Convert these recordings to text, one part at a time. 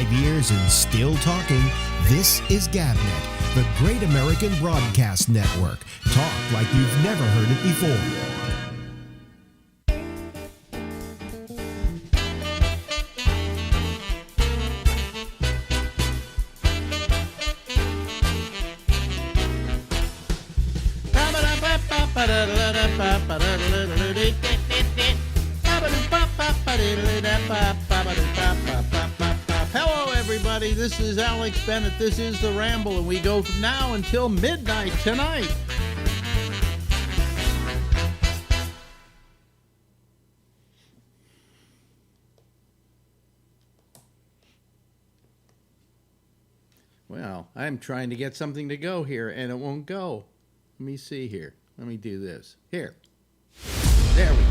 5 years and still talking. This is GABNet, the Great American Broadcast Network. Talk like you've never heard it before. Hello, everybody. This is Alex Bennett. This is the Ramble, and we go from now until midnight tonight. Well, I'm trying to get something to go here, and it won't go. Let me see here. Let me do this. Here. There we go.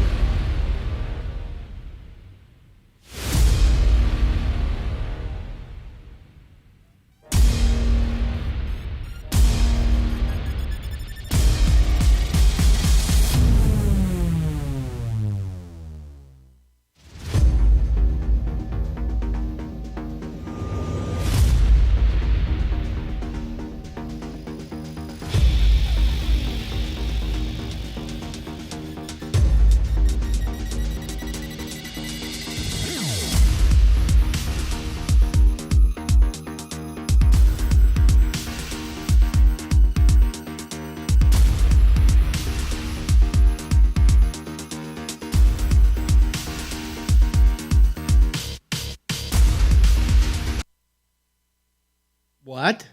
What?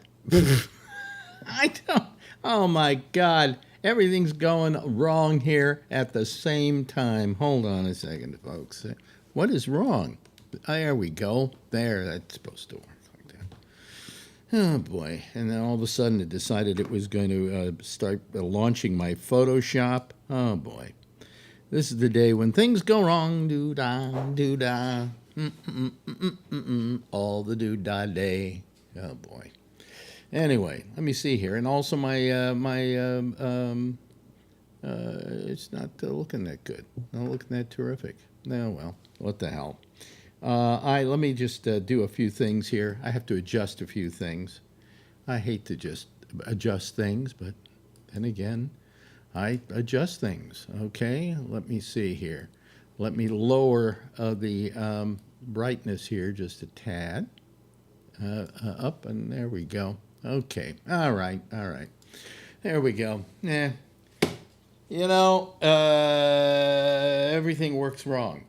I don't. Oh my God. Everything's going wrong here at the same time. Hold on a second, folks. What is wrong? There we go. There, that's supposed to work like that. Oh boy. And then all of a sudden it decided it was going to start launching my Photoshop. Oh boy. This is the day when things go wrong. Doo-dah, doo-dah. All the doo-dah day. Oh boy. Anyway, let me see here, and also it's not looking that good. Not looking that terrific. No, well, what the hell? Let me just do a few things here. I have to adjust a few things. I hate to just adjust things, but then again, I adjust things. Okay, let me see here. Let me lower the brightness here just a tad. Up, and there we go. Okay, all right. There we go. Yeah, everything works wrong.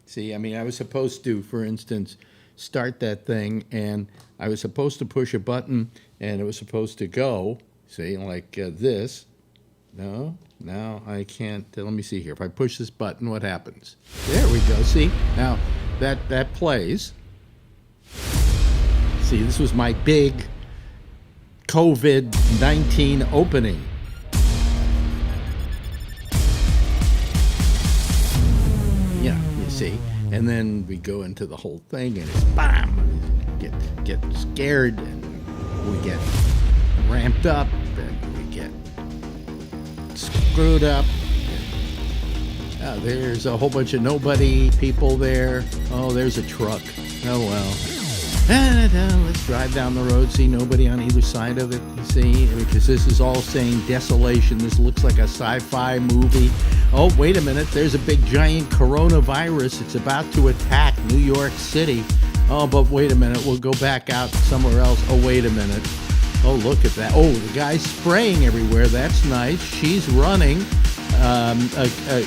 See, I mean, I was supposed to, for instance, start that thing, and I was supposed to push a button, and it was supposed to go, see, like this. No, I can't. Let me see here. If I push this button, what happens? There we go. See, now that plays. See, this was my big COVID-19 opening. Yeah, you see. And then we go into the whole thing, and it's bam! Get scared, and we get ramped up, and we get screwed up. And, there's a whole bunch of nobody people there. Oh, there's a truck. Oh, well. Let's drive down the road, see nobody on either side of it, you see, because this is all saying desolation. This looks like a sci-fi movie. Oh, wait a minute, there's a big giant coronavirus. It's about to attack New York City. Oh, but wait a minute, we'll go back out somewhere else. Oh, wait a minute. Oh, look at that. Oh, the guy's spraying everywhere. That's nice. She's running.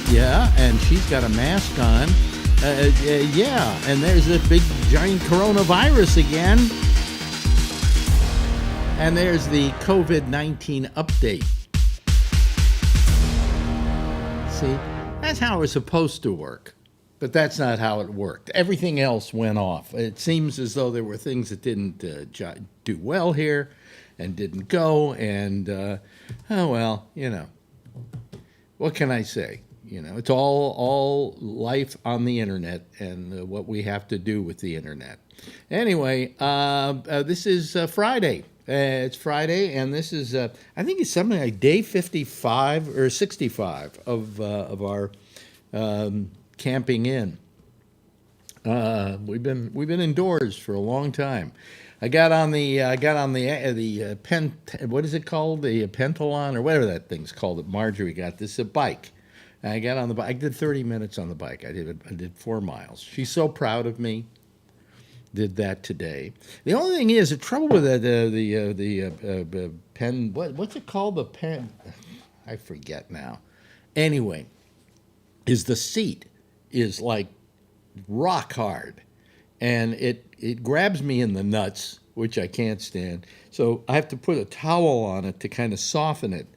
Yeah, and she's got a mask on. Yeah, and there's the big giant coronavirus again. And there's the COVID-19 update. See, that's how it was supposed to work. But that's not how it worked. Everything else went off. It seems as though there were things that didn't do well here and didn't go. And, oh, well, what can I say? It's all life on the internet and what we have to do with the internet. Anyway, this is Friday. It's Friday, and this is, I think it's something like day 55 or 65 of our camping in. We've been indoors for a long time. I got on the pen. What is it called? The Pentalon or whatever that thing's called that Marjorie got. This is a bike. And I got on the bike. I did 30 minutes on the bike. I did 4 miles. She's so proud of me. Did that today. The only thing is the trouble with the pen. What's it called? The pen. I forget now. Anyway, is the seat is like rock hard, and it grabs me in the nuts, which I can't stand. So I have to put a towel on it to kind of soften it.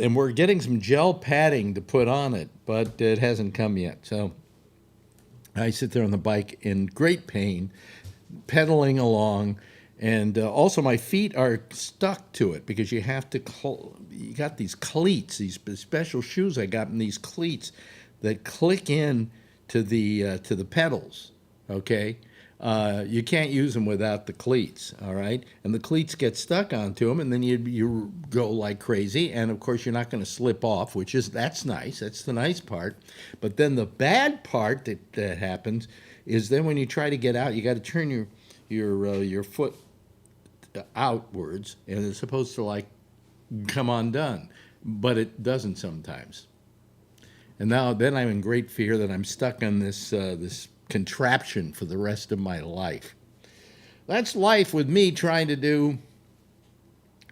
And we're getting some gel padding to put on it, but it hasn't come yet. So I sit there on the bike in great pain, pedaling along, and also my feet are stuck to it because you have to. You got these cleats, these special shoes I got in these cleats that click in to the pedals. Okay, you can't use them without the cleats. All right, and the cleats get stuck onto them, and then you go like crazy. And of course, you're not going to slip off, that's nice. That's the nice part. But then the bad part that happens is then when you try to get out, you got to turn your foot outwards, and it's supposed to like come undone, but it doesn't sometimes. And then I'm in great fear that I'm stuck on this contraption for the rest of my life. That's life with me trying to do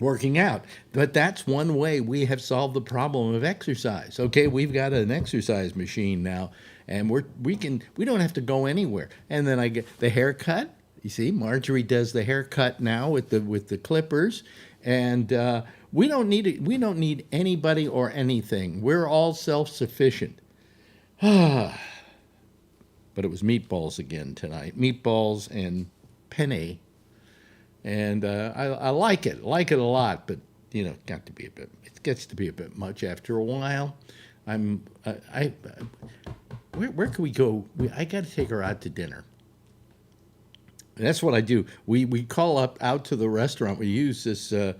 working out. But that's one way we have solved the problem of exercise. Okay, we've got an exercise machine now, and we don't have to go anywhere. And then I get the haircut. You see, Marjorie does the haircut now with the clippers, and we don't need anybody or anything. We're all self-sufficient. But it was meatballs again tonight. Meatballs and penne, and I like it a lot. But it gets to be a bit much after a while. Where can we go? I got to take her out to dinner. And that's what I do. We call out to the restaurant. We use this, one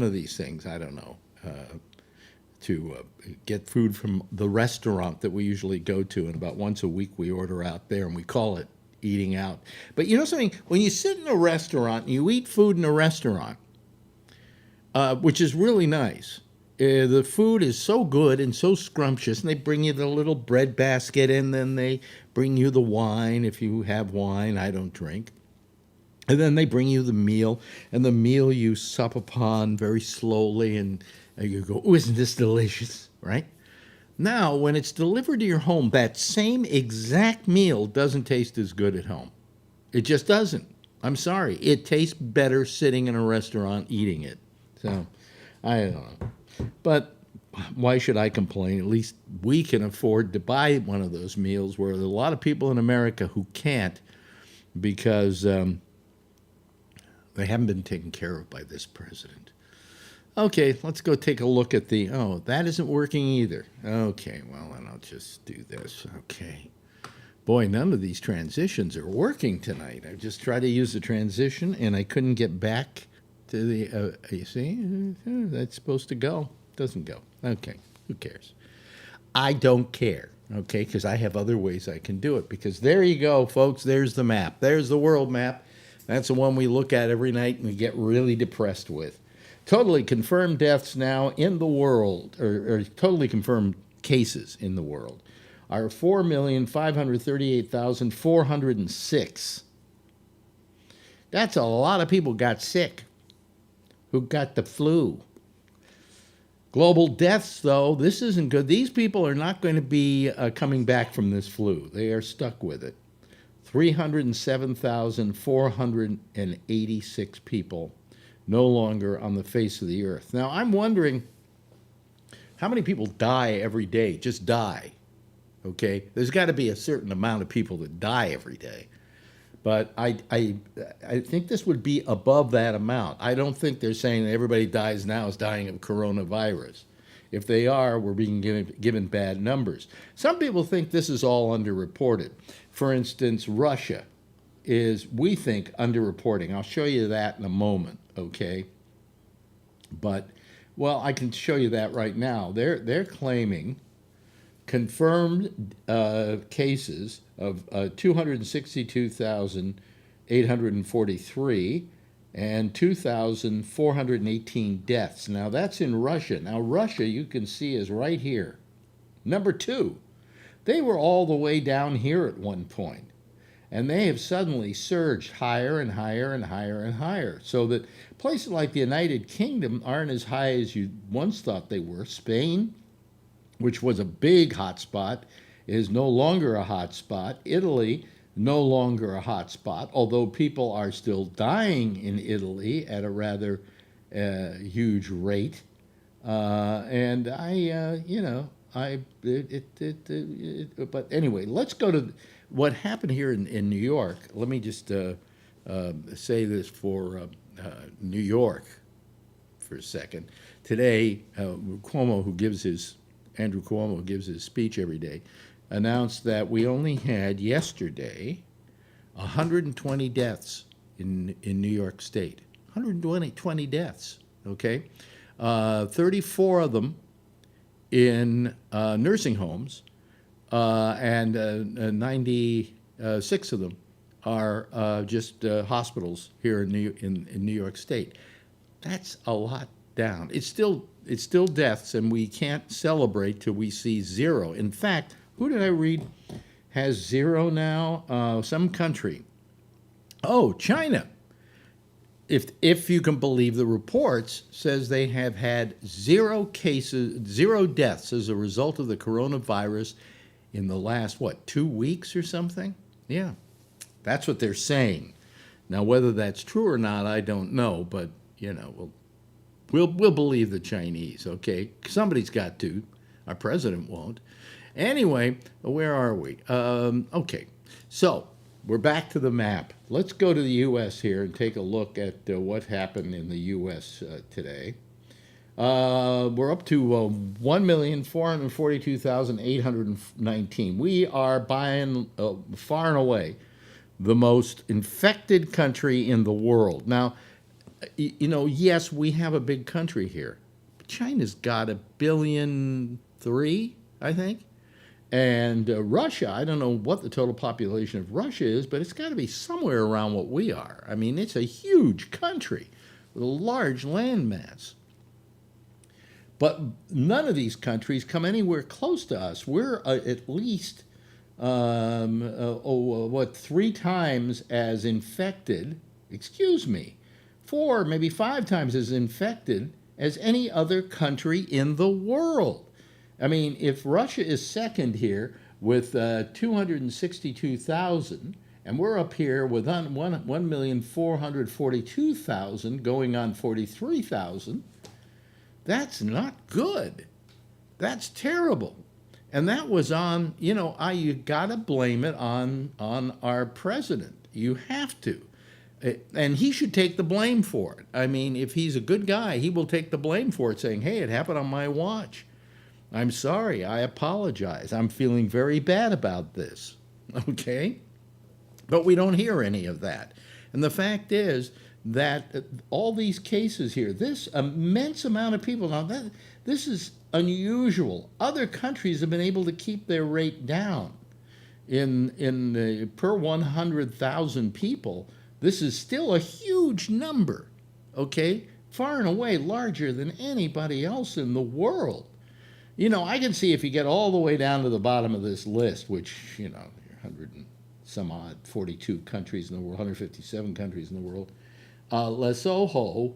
of these things. I don't know, to get food from the restaurant that we usually go to. And about once a week we order out there, and we call it eating out. But you know something? When you sit in a restaurant and you eat food in a restaurant, which is really nice, the food is so good and so scrumptious, and they bring you the little bread basket, and then they bring you the wine if you have wine. I don't drink. And then they bring you the meal, and the meal you sup upon very slowly, and you go, "Oh, isn't this delicious?" Right? Now, when it's delivered to your home, that same exact meal doesn't taste as good at home. It just doesn't. I'm sorry. It tastes better sitting in a restaurant eating it. So, I don't know. But why should I complain? At least we can afford to buy one of those meals, where there are a lot of people in America who can't because they haven't been taken care of by this president. Okay, let's go take a look at that isn't working either. Okay, well, then I'll just do this. Okay. Boy, none of these transitions are working tonight. I just tried to use the transition, and I couldn't get back to the, you see, that's supposed to go. Doesn't go. Okay, who cares? I don't care, okay, because I have other ways I can do it. Because there you go, folks. There's the map. There's the world map. That's the one we look at every night and we get really depressed with. Totally confirmed deaths now in the world, or totally confirmed cases in the world, are 4,538,406. That's a lot of people got sick, who got the flu. Global deaths, though, this isn't good. These people are not going to be coming back from this flu. They are stuck with it. 307,486 people no longer on the face of the earth. Now, I'm wondering how many people die every day, just die, okay? There's got to be a certain amount of people that die every day. But I think this would be above that amount. I don't think they're saying that everybody dies now is dying of coronavirus. If they are, we're being given bad numbers. Some people think this is all underreported. For instance, Russia is, we think, underreporting. I'll show you that in a moment, okay? But, well, I can show you that right now. They're claiming confirmed cases of 262,843 and 2,418 deaths. Now that's in Russia. Now Russia, you can see, is right here. Number 2. They were all the way down here at one point, and they have suddenly surged higher and higher and higher and higher, so that places like the United Kingdom aren't as high as you once thought they were. Spain, which was a big hot spot, is no longer a hot spot. Italy, no longer a hot spot, although people are still dying in Italy at a rather huge rate. And but anyway, let's go to what happened here in New York. Let me just say this for New York for a second. Today, Andrew Cuomo, who gives his speech every day, announced that we only had yesterday 120 deaths in New York State. 120 deaths, okay? 34 of them in nursing homes, and 96 of them are just hospitals here in New York State. That's a lot down. It's still deaths, and we can't celebrate till we see zero. In fact, who did I read has zero now? Some country. Oh, China. If you can believe the reports, says they have had 0 cases, 0 deaths as a result of the coronavirus in the last, 2 weeks or something? Yeah, that's what they're saying. Now, whether that's true or not, I don't know, but, we'll believe the Chinese, okay? Somebody's got to. Our president won't. Anyway, where are we? Okay, so we're back to the map. Let's go to the U.S. here and take a look at what happened in the U.S. Today. We're up to 1,442,819. We are far and away the most infected country in the world. Now, yes, we have a big country here. But China's got 1.3 billion, I think. And Russia, I don't know what the total population of Russia is, but it's got to be somewhere around what we are. I mean, it's a huge country with a large landmass. But none of these countries come anywhere close to us. We're at least, 3 times as infected, 4, maybe 5 times as infected as any other country in the world. I mean, if Russia is second here with 262,000, and we're up here with 1,442,000 going on 43,000, that's not good. That's terrible. And that was on, you got to blame it on our president. You have to. And he should take the blame for it. I mean, if he's a good guy, he will take the blame for it, saying, hey, it happened on my watch. I'm sorry, I apologize. I'm feeling very bad about this, okay? But we don't hear any of that. And the fact is that all these cases here, this immense amount of people, now this is unusual. Other countries have been able to keep their rate down. In per 100,000 people, this is still a huge number, okay? Far and away larger than anybody else in the world. I can see if you get all the way down to the bottom of this list, which, 100 and some odd, 42 countries in the world, 157 countries in the world. Lesotho,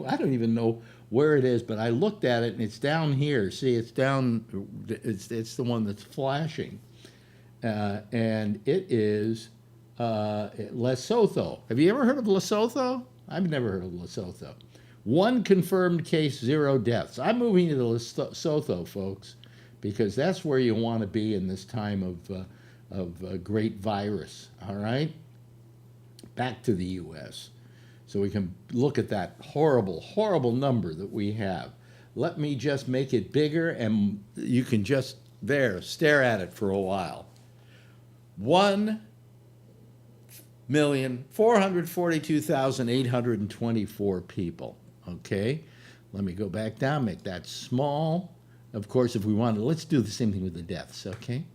I don't even know where it is, but I looked at it and it's down here. See, it's down, it's the one that's flashing. And it is Lesotho. Have you ever heard of Lesotho? I've never heard of Lesotho. 1 confirmed case, 0 deaths. I'm moving to Lesotho, folks, because that's where you want to be in this time of great virus, all right? Back to the U.S. so we can look at that horrible, horrible number that we have. Let me just make it bigger, and you can just stare at it for a while. 1,442,824 people. Okay, let me go back down, make that small. Of course, if we wanted, let's do the same thing with the deaths, okay?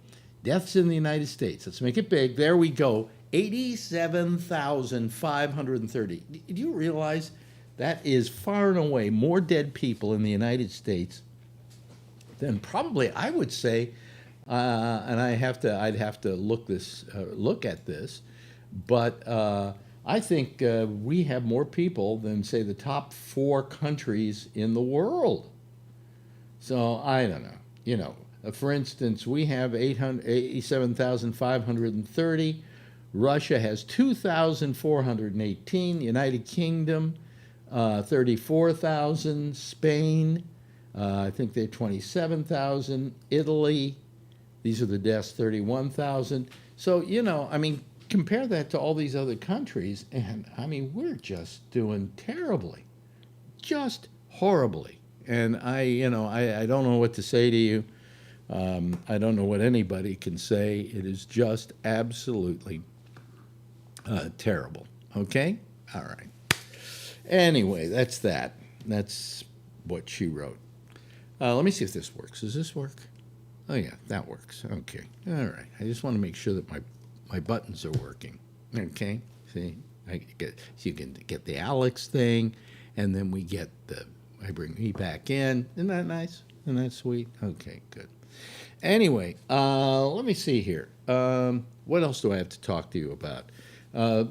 Deaths in the United States. Let's make it big. There we go. 87,530. Do you realize that is far and away more dead people in the United States than probably, I would say, and I'd have to look at this, but I think we have more people than, say, the top 4 countries in the world. So I don't know. For instance, we have 87,530. Russia has 2,418. United Kingdom, 34,000. Spain, I think they're 27,000. Italy, these are the deaths, 31,000. So, compare that to all these other countries, and, we're just doing terribly. Just horribly. And I don't know what to say to you. I don't know what anybody can say. It is just absolutely terrible. Okay? All right. Anyway, that's that. That's what she wrote. Let me see if this works. Does this work? Oh, yeah, that works. Okay. All right. I just want to make sure that my buttons are working. Okay? See? You can get the Alex thing, and then we get I bring me back in. Isn't that nice? Isn't that sweet? Okay, good. Anyway, let me see here. What else do I have to talk to you about?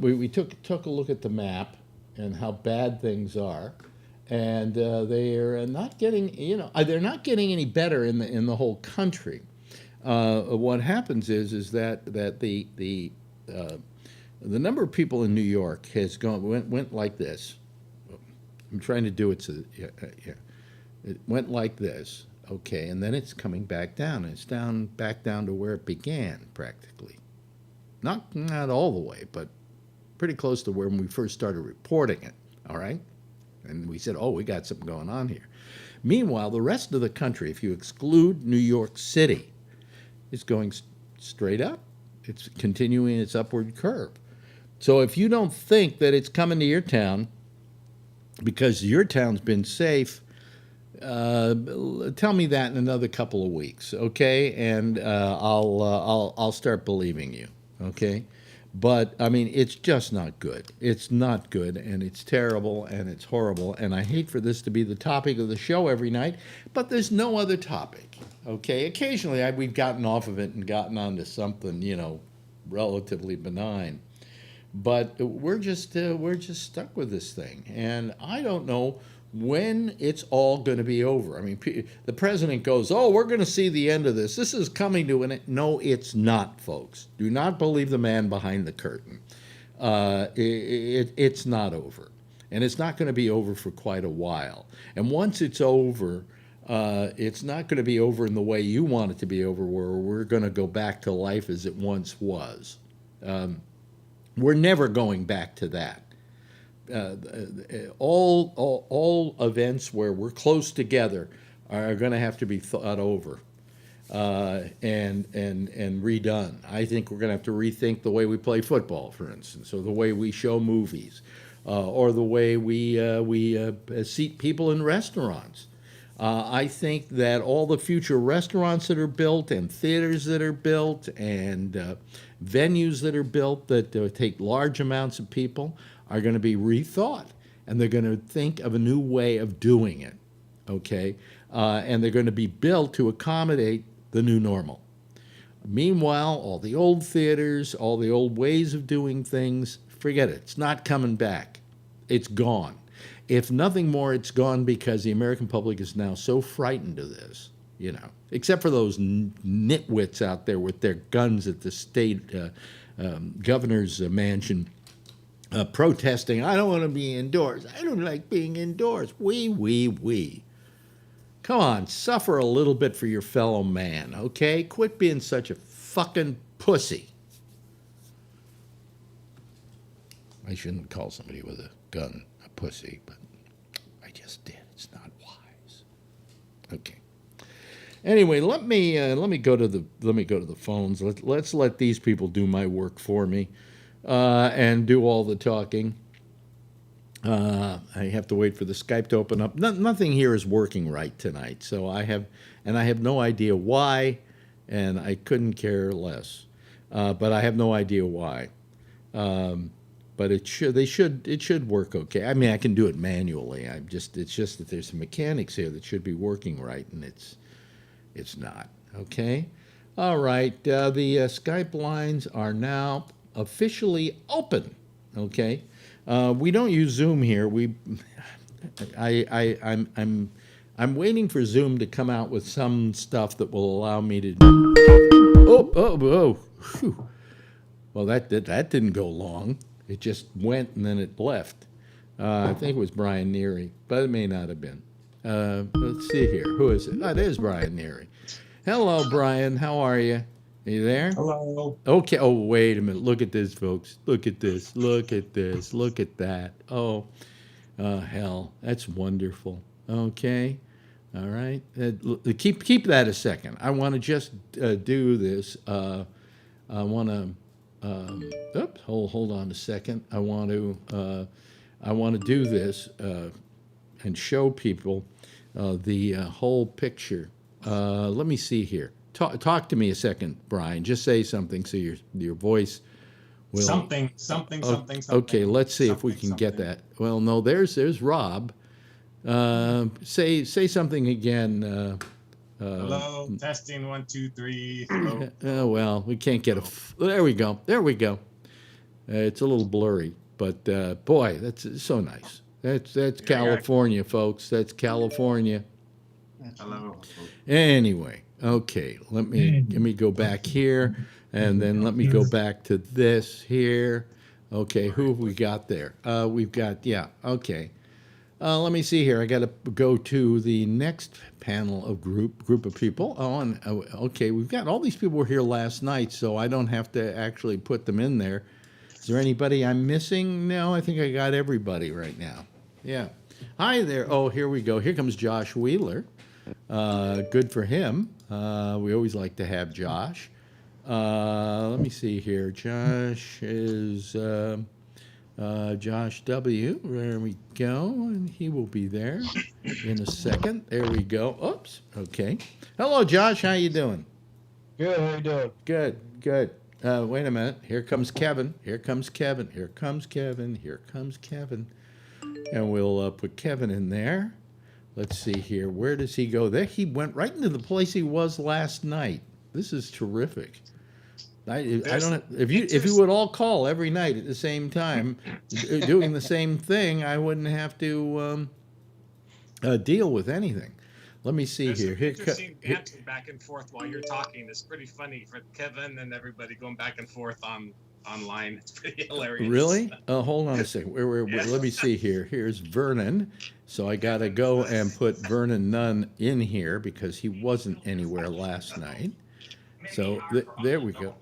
We took a look at the map and how bad things are, and they are not getting. They're not getting any better in the whole country. What happens is that the number of people in New York has went like this. I'm trying to do it so that, yeah. It went like this, okay, and then it's coming back down. It's back down to where it began, practically. Not all the way, but pretty close to where we first started reporting it, all right? And we said, we got something going on here. Meanwhile, the rest of the country, if you exclude New York City, is going straight up. It's continuing its upward curve. So if you don't think that it's coming to your town, because your town's been safe, tell me that in another couple of weeks, okay? And I'll start believing you, okay? But it's just not good. It's not good, and it's terrible, and it's horrible. And I hate for this to be the topic of the show every night, but there's no other topic, okay? Occasionally we've gotten off of it and gotten onto something, relatively benign. But we're just stuck with this thing, and I don't know when it's all going to be over. The president goes, we're going to see the end of this. This is coming to an end. No, it's not, folks. Do not believe the man behind the curtain. It's not over, and it's not going to be over for quite a while. And once it's over, it's not going to be over in the way you want it to be over, where we're going to go back to life as it once was. We're never going back to that. All events where we're close together are going to have to be thought over and redone. I think we're going to have to rethink the way we play football, for instance, or the way we show movies, or the way we seat people in restaurants. I think that all the future restaurants that are built and theaters that are built and venues that are built that take large amounts of people are going to be rethought, and they're going to think of a new way of doing it, okay? And they're going to be built to accommodate the new normal. Meanwhile, all the old theaters, all the old ways of doing things, forget it. It's not coming back. It's gone. If nothing more, it's gone because the American public is now so frightened of this, except for those nitwits out there with their guns at the state governor's mansion protesting, I don't want to be indoors. I don't like being indoors. We. Come on, suffer a little bit for your fellow man, okay? Quit being such a fucking pussy. I shouldn't call somebody with a gun a pussy, but I just did. It's not wise. Okay. Anyway, let me go to the phones. Let's let these people do my work for me, and do all the talking. I have to wait for the Skype to open up. Nothing here is working right tonight, so I have no idea why, and I couldn't care less. But I have no idea why. But it should work okay. I mean, I can do it manually. It's just that there's some mechanics here that should be working right, and it's not. Okay. All right. The Skype lines are now officially open. Okay. We don't use Zoom here. I'm waiting for Zoom to come out with some stuff that will allow me to. Oh. Whew. Well, that didn't go long. It just went and then it left. I think it was Brian Neary, but it may not have been. Let's see here. Who is it? Oh, it is Brian Neary. Hello, Brian. How are you? Are you there? Hello. Okay. Oh, wait a minute. Look at this, folks. Look at this. Look at this. Look at that. Oh, hell. That's wonderful. Okay. All right. Keep that a second. I want to just do this. I want to. Oops. Hold on a second. I want to do this and show people the whole picture. Let me see here. Talk to me a second, Brian. Just say something so your voice will. Something. Okay, let's see if we can get that. Well, no, there's Rob. Say something again. Hello, testing 1, 2, 3. Hello. Well, we can't get there we go. It's a little blurry, but boy, that's so nice. That's California, folks. That's California. Hello. Anyway, okay. Let me go back here, and then let me go back to this here. Okay, who have we got there? We've got Okay. Let me see here. I got to go to the next panel of group of people. Okay, we've got all these people were here last night, so I don't have to actually put them in there. Is there anybody I'm missing? No, I think I got everybody right now. Yeah. Hi there. Oh, here we go. Here comes Josh Wheeler. Good for him. We always like to have Josh. Let me see here. Josh is Josh W. There we go. And he will be there in a second. There we go. Oops. Okay. Hello, Josh. How you doing? Good. How you doing? Good. Wait a minute. Here comes Kevin. And we'll put Kevin in there. Let's see here. Where does he go? There, he went right into the place he was last night. This is terrific. I don't. If you would all call every night at the same time, doing the same thing, I wouldn't have to deal with anything. Let me see here. Interesting banter back and forth while you're talking. It's pretty funny for Kevin and everybody going back and forth online. It's pretty hilarious. Really? Hold on a second. Let me see here. Here's Vernon. So I got to go and put Vernon Nunn in here because he wasn't anywhere last night. So there we go.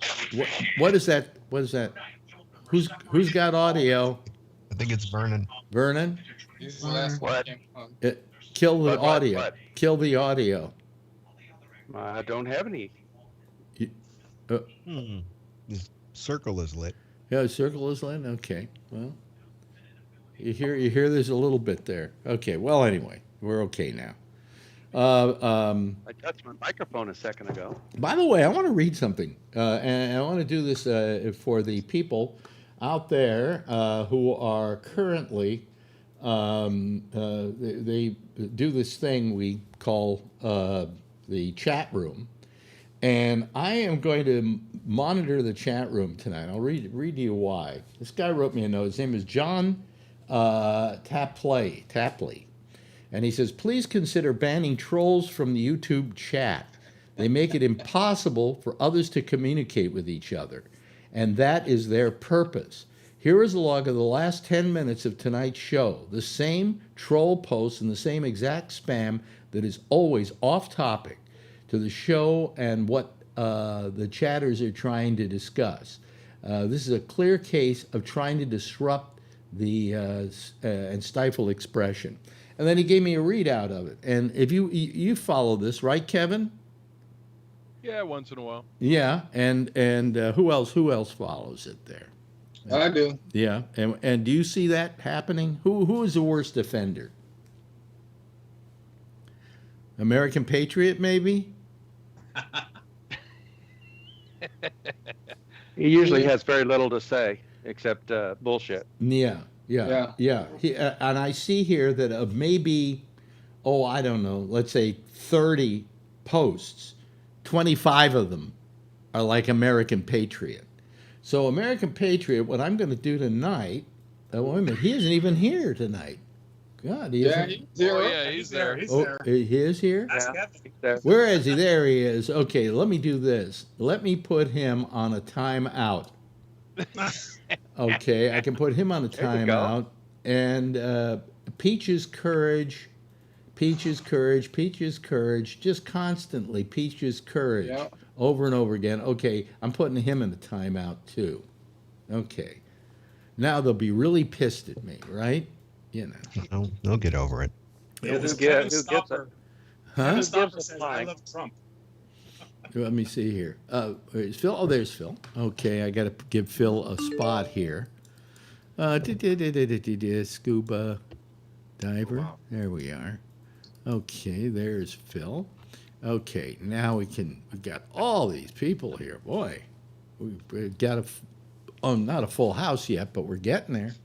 What is that? Who's got audio? I think it's Vernon. Vernon? What? Kill the audio. What? Kill the audio. I don't have any. His circle is lit. Yeah, the circle is lit? Okay. Well, you hear there's a little bit there. Okay. Well, anyway, we're okay now. I touched my microphone a second ago. By the way, I want to read something, and I want to do this for the people out there who are currently they do this thing we call the chat room, and I am going to monitor the chat room tonight. I'll read to you why. This guy wrote me a note. His name is John Tapley. And he says, please consider banning trolls from the YouTube chat. They make it impossible for others to communicate with each other. And that is their purpose. Here is a log of the last 10 minutes of tonight's show. The same troll posts and the same exact spam that is always off topic to the show and what the chatters are trying to discuss. This is a clear case of trying to disrupt the and stifle expression. And then he gave me a readout of it. And if you follow this, right, Kevin? Yeah, once in a while. Yeah, and who else follows it there? I do. Yeah, and do you see that happening? Who is the worst offender? American Patriot, maybe? He usually has very little to say except bullshit. Yeah. And I see here that of maybe, I don't know, let's say 30 posts, 25 of them are like American Patriot. So American Patriot, what I'm going to do tonight, wait a minute, he isn't even here tonight. God, he isn't. He's there. He's Oh, there. he is here? Ask Yeah. Kevin. Where is he? There he is. Okay, let me do this. Let me put him on a timeout. Okay, I can put him on a There you go. timeout. And Peach's courage, just constantly, Peach's courage, Yeah. over and over again. Okay, I'm putting him in a timeout too. Okay, now they'll be really pissed at me, right? You know, They'll get over it. Yeah, Who this gives- Kevin who gives Stopper. huh? Kevin gives Stopper a says, I flag? love Trump. Let me see here. Where's Phil? Oh, there's Phil. Okay, I got to give Phil a spot here. Scuba diver. There we are. Okay, there's Phil. Okay, now we've got all these people here. Boy, we've got not a full house yet, but we're getting there.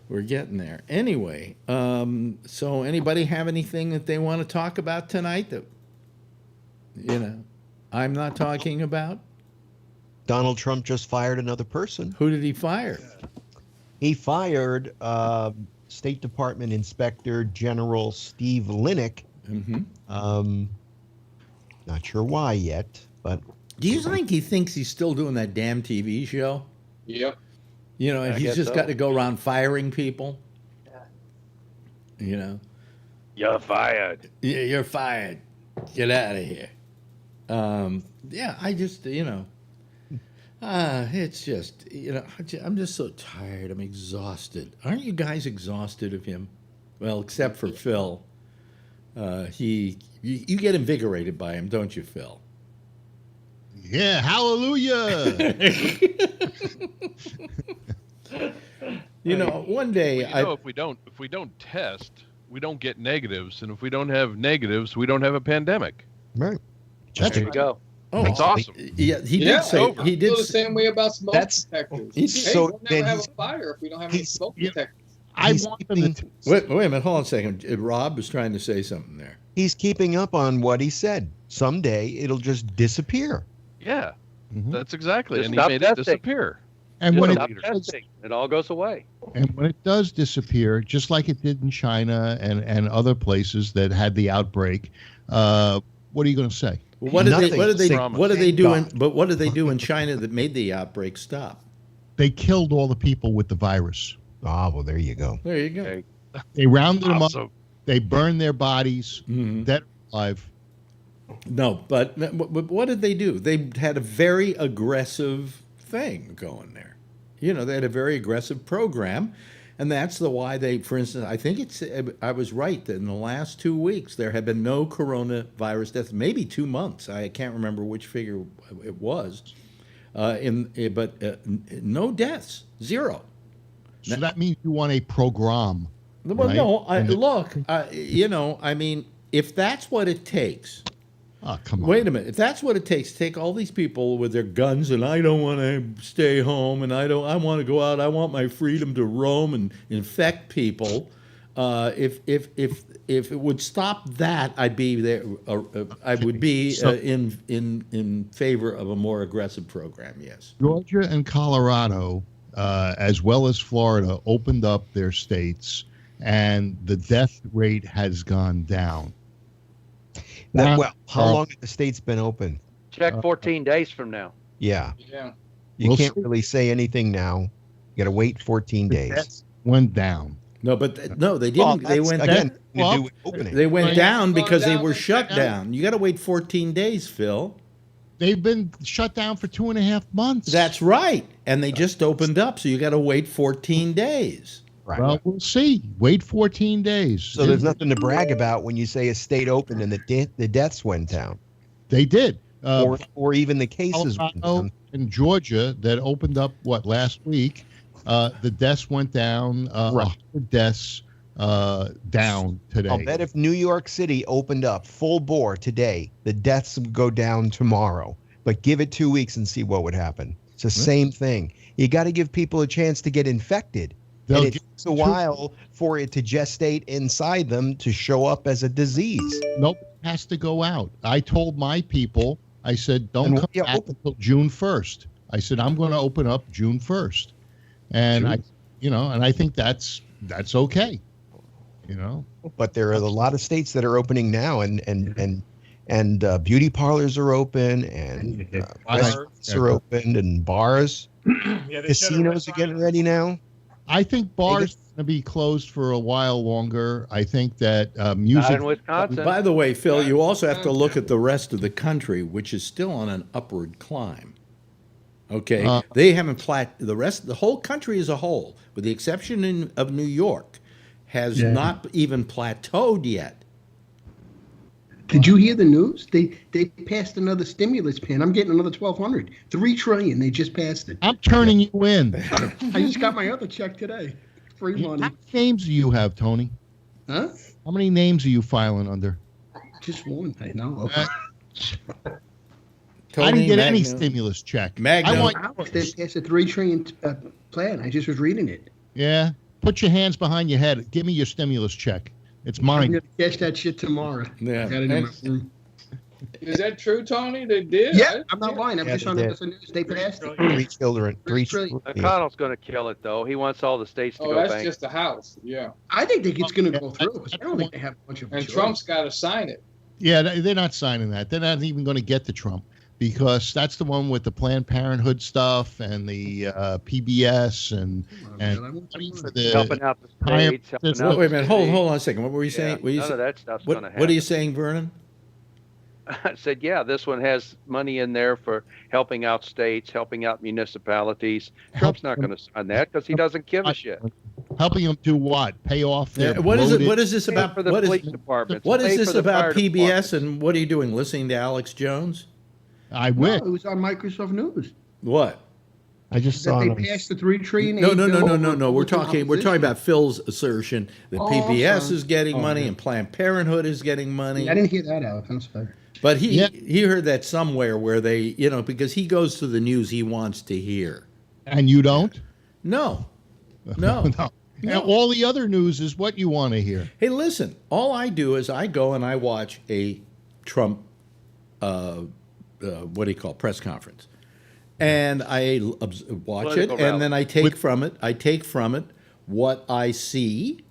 We're getting there. Anyway, so anybody have anything that they want to talk about tonight that, I'm not talking about? Donald Trump just fired another person. Who did he fire? He fired State Department Inspector General Steve Linick. Mm-hmm. Not sure why yet, but Do you think he thinks he's still doing that damn TV show? Yep. And I he's guess just so. got to go around firing people? You're fired. Yeah, you're fired. Get out of here. Yeah, I just, it's just, I'm just so tired. I'm exhausted. Aren't you guys exhausted of him? Well, except for Phil. You get invigorated by him, don't you, Phil? Yeah, hallelujah. One day if we don't test, we don't get negatives, and if we don't have negatives, we don't have a pandemic. right. That's There you go. That's awesome. Yeah, he Yeah, did say I he did feel the say, same way about smoke That's- detectors. he- Hey, so we'll then never have he's- a fire if we don't have any he's- smoke yeah. detectors. I He's want them to. keeping- wait a minute, hold on a second. Rob was trying to say something there. He's keeping up on what he said. Someday it'll just disappear. Yeah, Mhm. that's exactly. Just And he stop made it testing. disappear. And Just when stop it Stop testing. It all goes away. does disappear, just like it did in China and other places that had the outbreak, what are you going to say? Well, what did they Nothing. what did they do in God. but what did they do in China that made the outbreak stop? They killed all the people with the virus. Ah, well, there you go. There you go. Okay. They rounded them up. Awesome. They burned their bodies, Mhm. dead or alive. No, but what did they do? They had a very aggressive thing going there. They had a very aggressive program, and that's why they, for instance, I was right that in the last 2 weeks there have been no coronavirus deaths, maybe 2 months. I can't remember which figure it was, but no deaths, zero. So that means you want a program. Well, Right. no, And it- look, if that's what it takes. Oh, come on. Wait a minute. If that's what it takes to take all these people with their guns and I don't want to stay home and I want to go out. I want my freedom to roam and infect people. If it would stop that, I'd be there. I would be in favor of a more aggressive program. Yes. Georgia and Colorado, as well as Florida, opened up their states, and the death rate has gone down. Now- Well, how long have the states been open? Check 14 days from now. Yeah. Yeah. You We'll can't see. really say anything now. You got to wait 14 The days. deaths went down. No, but no, they Well, didn't. They that's, went. again, Well, to do with opening. They went Right. down Gone because they down, were went shut down. down. You got to wait 14 days, Phil. They've been shut down for 2.5 months. That's right. And they just opened up, so you got to wait 14 days. Right. Well, we'll see. Wait 14 days. So there's nothing to brag about when you say a state opened and the deaths went down, They did. or even the cases went Colorado down. and Georgia that opened up last week. The deaths went down. 100 deaths down today. I'll bet if New York City opened up full bore today, the deaths would go down tomorrow. But give it 2 weeks and see what would happen. It's the same thing. You got to give people a chance to get infected. And it takes a while for it to gestate inside them to show up as a disease. Nope, it has to go out. I told my people, I said, don't come back until June 1st. I said, I'm going to open up June 1st. And I think that's okay. But there are a lot of states that are opening now, and beauty parlors are open, and restaurants are open, and bars. Casinos are getting ready now. I think bars are going to be closed for a while longer. I think that music. Not in Wisconsin. By the way, Phil, you also have to look at the rest of the country, which is still on an upward climb. Okay, they haven't the whole country as a whole, with the exception of New York, has not even plateaued yet. Did you hear the news? They passed another stimulus plan. I'm getting another $1,200. $3 trillion. They just passed it. I'm turning you in. I just got my other check today. Free money. How many names do you have, Tony? Huh? How many names are you filing under? Just one. I know. I didn't get any stimulus check. They passed a $3 trillion plan. I just was reading it. Yeah. Put your hands behind your head. Give me your stimulus check. It's mine. I'm going to cash that shit tomorrow. Yeah. Got it in my room. Is that true, Tony? They did? Yeah, I'm not lying. I'm just on the news. They passed it. 3 children. 3 trillion. McConnell's going to kill it, though. He wants all the states to go that's bank. just the House. Yeah. I think it's going to go through. I don't think they have a bunch of. And Trump's got to sign it. Yeah, they're not signing that. They're not even going to get to Trump, because that's the one with the Planned Parenthood stuff and the PBS and for the helping out the states. Wait a minute, hold on a second. What were you saying? None of that stuff's going to happen. What are you saying, Vernon? I said, this one has money in there for helping out states, helping out municipalities. Trump's not going to sign that because he doesn't give a shit. Helping them do what? Pay off their What is this about? For the police departments. What is this about PBS, and what are you doing? Listening to Alex Jones? I wish. No, it was on Microsoft News. What? I just saw that they passed the $3 trillion. No. We're talking about Phil's assertion that PBS is getting money and Planned Parenthood is getting money. I didn't hear that, Alex. I'm sorry. But he heard that somewhere where they, because he goes to the news he wants to hear. And you don't? No. And all the other news is what you want to hear. Hey, listen, all I do is I go and I watch a Trump, press conference. And I watch it, and then I take from it what I see,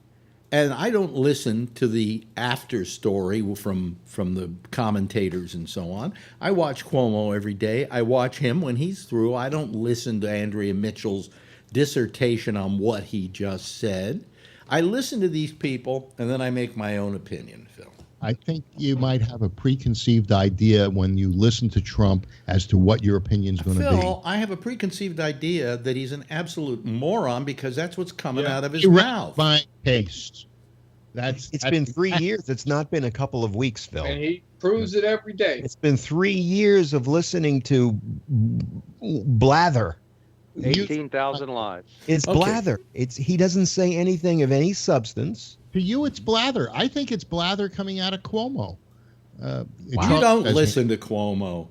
and I don't listen to the after story from the commentators and so on. I watch Cuomo every day. I watch him when he's through. I don't listen to Andrea Mitchell's dissertation on what he just said. I listen to these people, and then I make my own opinion, Phil. I think you might have a preconceived idea when you listen to Trump as to what your opinion's going to be. Phil, I have a preconceived idea that he's an absolute moron because that's what's coming out of his mouth. My taste. It's been 3 years. It's not been a couple of weeks, Phil. And he proves it every day. It's been 3 years of listening to blather. 18,000 lies. It's blather. He doesn't say anything of any substance. To you, it's blather. I think it's blather coming out of Cuomo. You don't listen to Cuomo.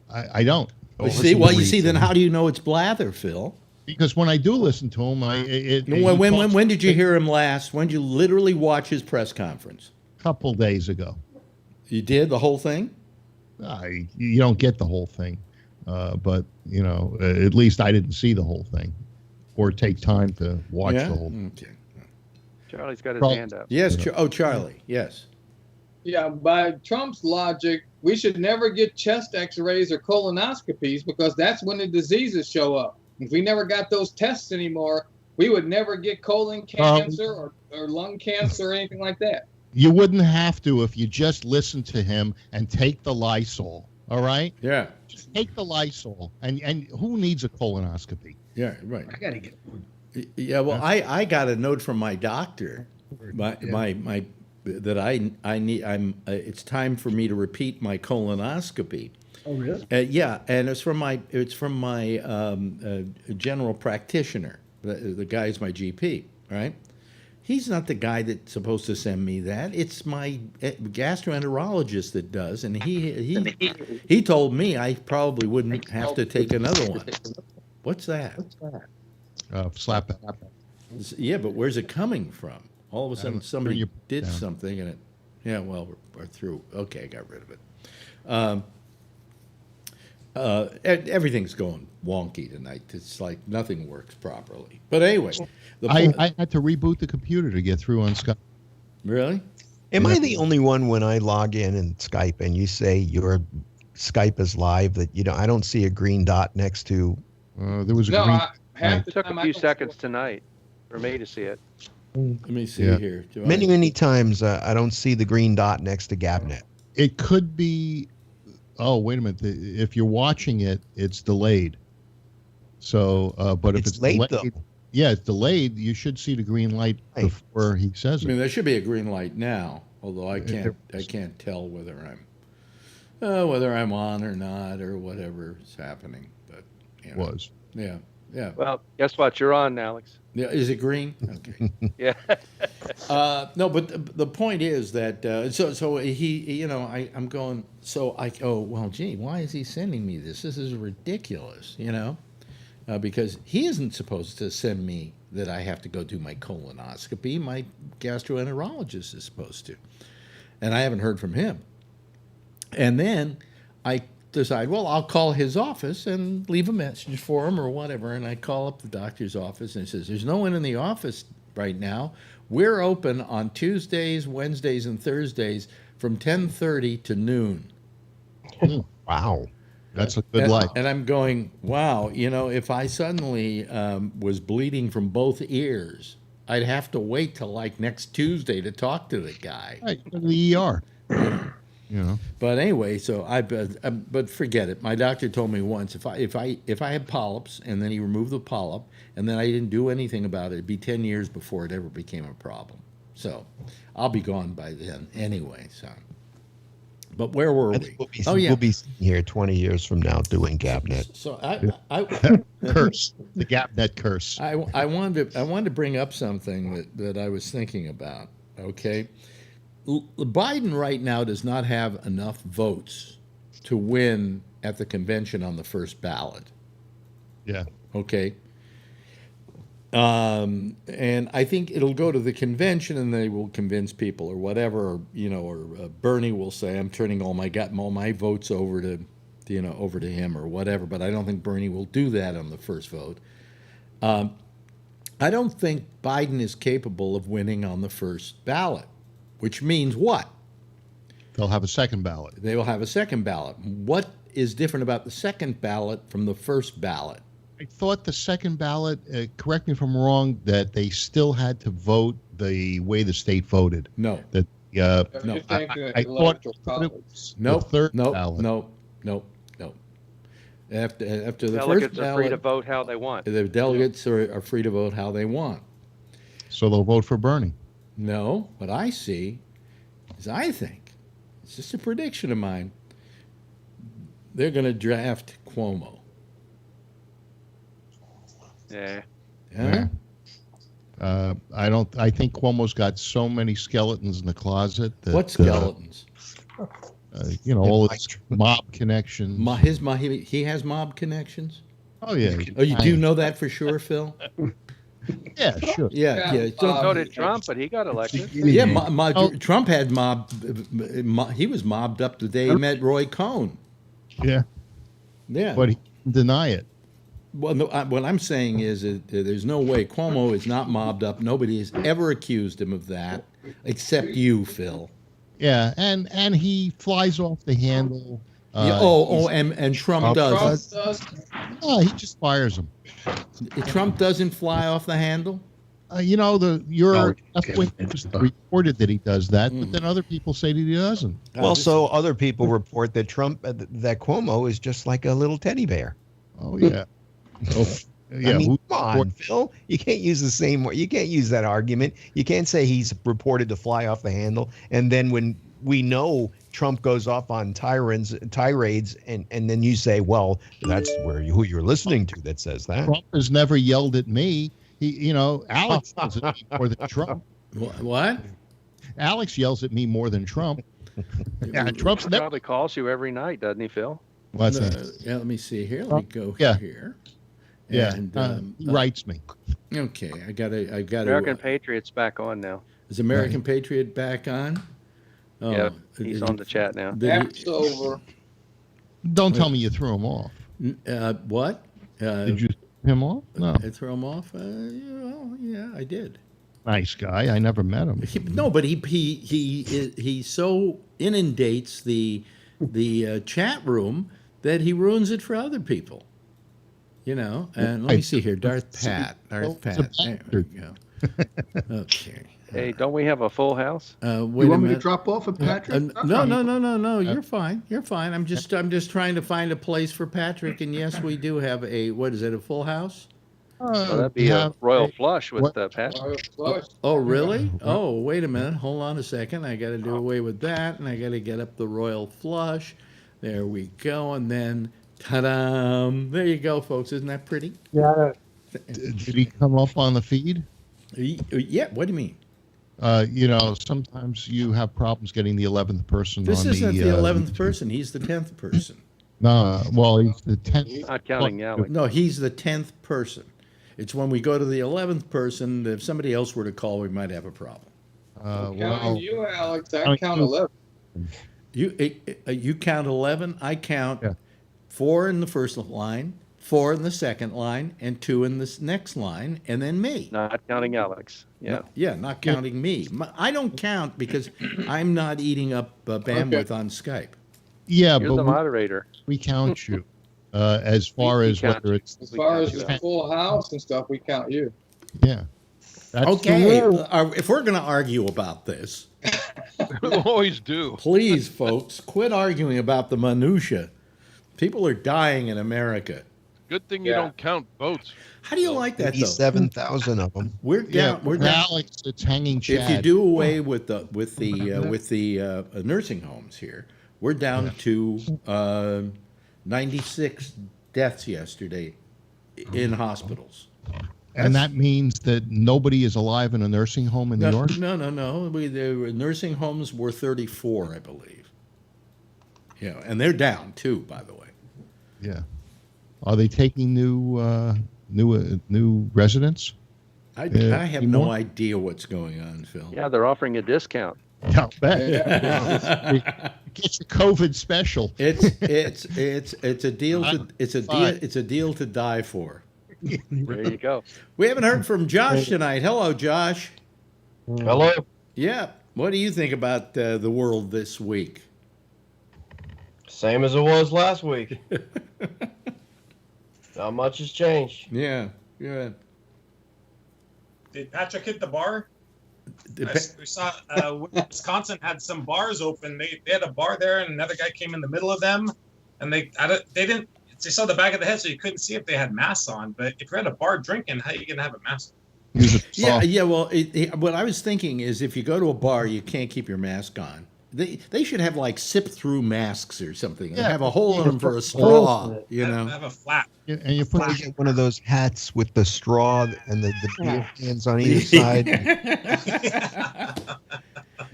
I don't. You see, then how do you know it's blather, Phil? Because when I do listen to him, when did you hear him last? When did you literally watch his press conference? A couple days ago. You did the whole thing? You don't get the whole thing, but at least I didn't see the whole thing, or take time to watch the whole thing. Okay. Charlie's got his hand up. Yes. Charlie. Yes. Yeah, by Trump's logic, we should never get chest x-rays or colonoscopies because that's when the diseases show up. If we never got those tests anymore, we would never get colon cancer or lung cancer or anything like that. You wouldn't have to if you just listened to him and take the Lysol, all right? Yeah. Just take the Lysol, and who needs a colonoscopy? Yeah, right. I got to get one. Yeah, well, I got a note from my doctor, that I need. It's time for me to repeat my colonoscopy. Oh, really? Yeah, and it's from my general practitioner. The guy's my GP, right? He's not the guy that's supposed to send me that. It's my gastroenterologist that does, and he told me I probably wouldn't have to take another one. What's that? Slap it. Yeah, but where's it coming from? All of a sudden, somebody did down. something, and it. Yeah, well, we're through. Okay, I got rid of it. Everything's going wonky tonight. It's like nothing works properly. But anyway, I had to reboot the computer to get through on Skype. Really? Am I the only one when I log in Skype and you say your Skype is live that I don't see a green dot next to? There was a green. It took a few seconds tonight for me to see it. Let me see here. Many times I don't see the green dot next to GABNet. It could be. Oh, wait a minute. If you're watching it, it's delayed. So, but if it's late, delayed, it's delayed. You should see the green light before he says it. I mean, there should be a green light now, although I can't tell whether I'm on or not or whatever is happening. But was. Yeah. Well, guess what? You're on, Alex. Yeah, is it green? Okay. Yeah. No, but the point is that so he I'm going. So well, gee, why is he sending me this? This is ridiculous, because he isn't supposed to send me that I have to go do my colonoscopy. My gastroenterologist is supposed to, and I haven't heard from him. And then I decide, well, I'll call his office and leave a message for him or whatever. And I call up the doctor's office and it says, there's no one in the office right now. We're open on Tuesdays, Wednesdays, and Thursdays from 10:30 to noon. Wow. That's a good life. And I'm going, wow, if I suddenly was bleeding from both ears, I'd have to wait till like next Tuesday to talk to the guy. Right, the ER. But anyway, so but forget it. My doctor told me once if I had polyps and then he removed the polyp and then I didn't do anything about it, it'd be 10 years before it ever became a problem. So I'll be gone by then anyway. So, but where were we? We'll be here 20 years from now doing GABNet. So curse, the GABNet curse. I wanted to bring up something that I was thinking about. Okay. Biden right now does not have enough votes to win at the convention on the first ballot. Yeah. Okay. And I think it'll go to the convention and they will convince people or whatever, or Bernie will say, I'm turning all my votes over to him or whatever. But I don't think Bernie will do that on the first vote. I don't think Biden is capable of winning on the first ballot. Which means what? They'll have a second ballot. They will have a second ballot. What is different about the second ballot from the first ballot? I thought the second ballot, correct me if I'm wrong, that they still had to vote the way the state voted. No. That no. I thought it was the third ballot. No. After the delegates first ballot, are free to vote how they want. The delegates are free to vote how they want. So they'll vote for Bernie. No, what I see is I think, it's just a prediction of mine, they're going to draft Cuomo. Yeah. Yeah. I think Cuomo's got so many skeletons in the closet. What skeletons? All his mob connections. He has mob connections? Oh, yeah. Oh, you do know that for sure, Phil? Yeah, sure. Yeah. So did Trump, but he got elected. Yeah, Trump had he was mobbed up the day he met Roy Cohn. Yeah. Yeah. But he didn't deny it. Well, no, what I'm saying is that there's no way Cuomo is not mobbed up. Nobody has ever accused him of that, except you, Phil. Yeah, and he flies off the handle. And Trump does. Oh, he just fires him. Trump doesn't fly off the handle? Your left-wing reported that he does that, but then other people say that he doesn't. Well, so other people report that that Cuomo is just like a little teddy bear. Oh, yeah. I mean, come on, Phil. You can't use the same. You can't use that argument. You can't say he's reported to fly off the handle, and then when we know Trump goes off on tirades, and then you say, well, that's who you're listening to that says that. Trump has never yelled at me. Alex yells at me more than Trump. What? Alex yells at me more than Trump. Yeah, Trump's never. Probably calls you every night, doesn't he, Phil? What's that? Yeah, let me see here. Let me go Yeah. here. Yeah, And, he writes me. Okay, I gotta. American Patriot's back on now. Is American Patriot back on? Oh, Yeah, he's on the chat now. App's over. Don't tell me you threw him off. What? Did you throw him off? No. I throw him off? Yeah, I did. Nice guy. I never met him. But he so inundates the chat room that he ruins it for other people. And let me see here. Darth Pat. There we go. Okay. Hey, don't we have a full house? Wait You want a me to minute. drop off at Patrick? No. You're fine. You're fine. I'm just trying to find a place for Patrick. And yes, we do have a full house? Well, that'd be a royal flush with Patrick. Royal flush. Oh, really? Oh, wait a minute. Hold on a second. I got to do away with that, and I got to get up the royal flush. There we go. And then, ta-da! There you go, folks. Isn't that pretty? Yeah. Did he come up on the feed? Yeah. What do you mean? Sometimes you have problems getting the 11th person. This on isn't the 11th YouTube. person. He's the 10th person. No, well, he's the 10th. Not counting Alex. No, he's the 10th person. It's when we go to the 11th person, if somebody else were to call, we might have a problem. Counting you, Alex. I count 11. You count 11. I count 4 in the first line, 4 in the second line, and 2 in the next line, and then me. Not counting Alex. Yeah. Not counting me. I don't count because I'm not eating up bandwidth on Skype. Yeah, You're but the moderator. we count you as far as count whether you. it's As far as the full house and stuff, we count you. yeah. That's Okay, if we're going to argue about this, We always do. please, folks, quit arguing about the minutia. People are dying in America. Good thing you don't count votes. How do you like that, though? 7,000 of them. We're Yeah, down. We're for down. Alex, it's hanging Chad. If you do away with the nursing homes here, we're down to 96 deaths yesterday in hospitals. And that means that nobody is alive in a nursing home in New York? No. The nursing homes were 34, I believe. Yeah, and they're down too, by the way. Yeah. Are they taking new residents? I have no anymore? idea what's going on, Phil. Yeah, they're offering a discount. I'll bet. Get your COVID special. It's a deal to deal to die for. There you go. We haven't heard from Josh tonight. Hello, Josh. Hello. Yeah. What do you think about the world this week? Same as it was last week. Not much has changed. Yeah. Did Patrick hit the bar? We saw Wisconsin had some bars open. They had a bar there, and another guy came in the middle of them, and they didn't. They saw the back of the head, so you couldn't see if they had masks on. But if you're at a bar drinking, how are you gonna have a mask on? Yeah. Well, what I was thinking is, if you go to a bar, you can't keep your mask on. They should have like sip-through masks or something. Yeah. Have a hole in them for a straw. Have a flap. And you put You get one of those hats with the straw and the beer cans on either side.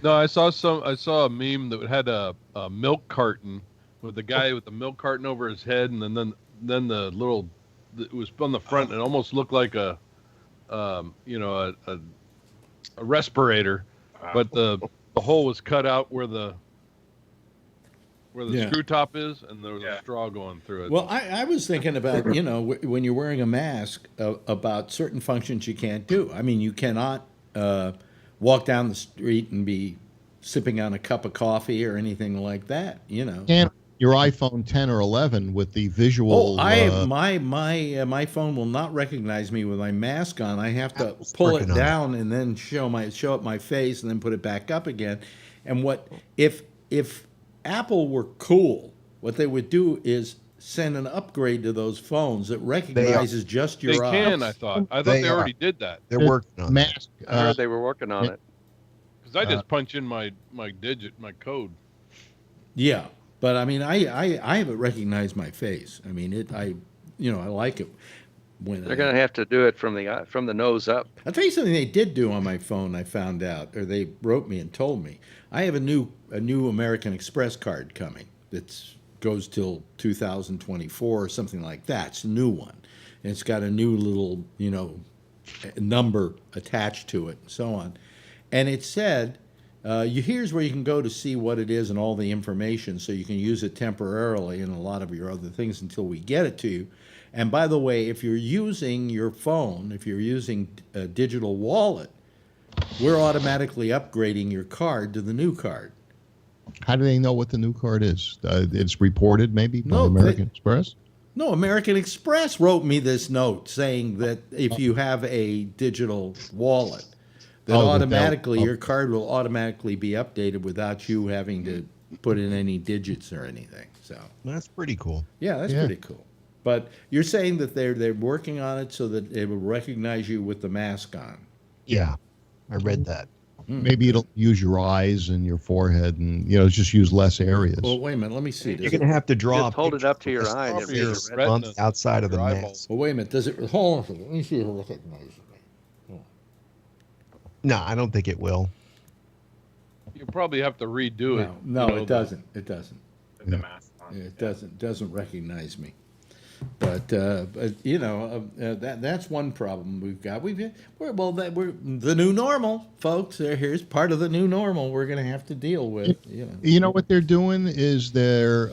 No, I saw a meme that had a milk carton with the guy with the milk carton over his head, and then the little, it was on the front. It almost looked like a respirator, but the hole was cut out where the screw top is, and there was a straw going through it. Well, I was thinking about, when you're wearing a mask, about certain functions you can't do. I mean, you cannot walk down the street and be sipping on a cup of coffee or anything like that, can't your iPhone 10 or 11 with the visual. My phone will not recognize me with my mask on. I have to pull it down and then show up my face and then put it back up again. And if Apple were cool, what they would do is send an upgrade to those phones that recognizes just your eyes. They can, I thought they already did that. They're working on mask. I heard they were working on it. Because I just punch in my code. Yeah. But I mean, I haven't recognized my face. I mean, I like it. when They're going to have to do it from the nose up. I'll tell you something they did do on my phone. I found out, or they wrote me and told me. I have a new American Express card coming that goes till 2024 or something like that. It's a new one, and it's got a new little number attached to it and so on. And it said, here's where you can go to see what it is and all the information, so you can use it temporarily and a lot of your other things until we get it to you. And by the way, if you're using your phone, if you're using a digital wallet, we're automatically upgrading your card to the new card. How do they know what the new card is? It's reported maybe by No, American Express? No, American Express wrote me this note saying that if you have a digital wallet, that automatically your card will automatically be updated without you having to put in any digits or anything. So that's pretty cool. Yeah, that's pretty cool. But you're saying that they're working on it so that it will recognize you with the mask on. Yeah, I read that. Maybe it'll use your eyes and your forehead, and just use less areas. Well, wait a minute. Let me see. You're going to have to draw. Just hold it up to your eye and on the outside of the mask. Well, wait a minute. Does it? Hold on a second. Let me see if it recognizes me. No, I don't think it will. You probably have to redo it. No, it doesn't. It doesn't. The mask on. It doesn't recognize me. But that's one problem we've got. We're the new normal, folks. Here's part of the new normal we're going to have to deal with. You know what they're doing is they're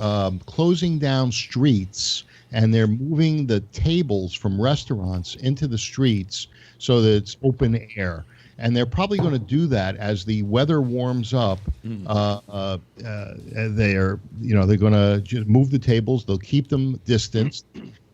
closing down streets, and they're moving the tables from restaurants into the streets so that it's open air. And they're probably going to do that as the weather warms up. They're going to just move the tables. They'll keep them distanced,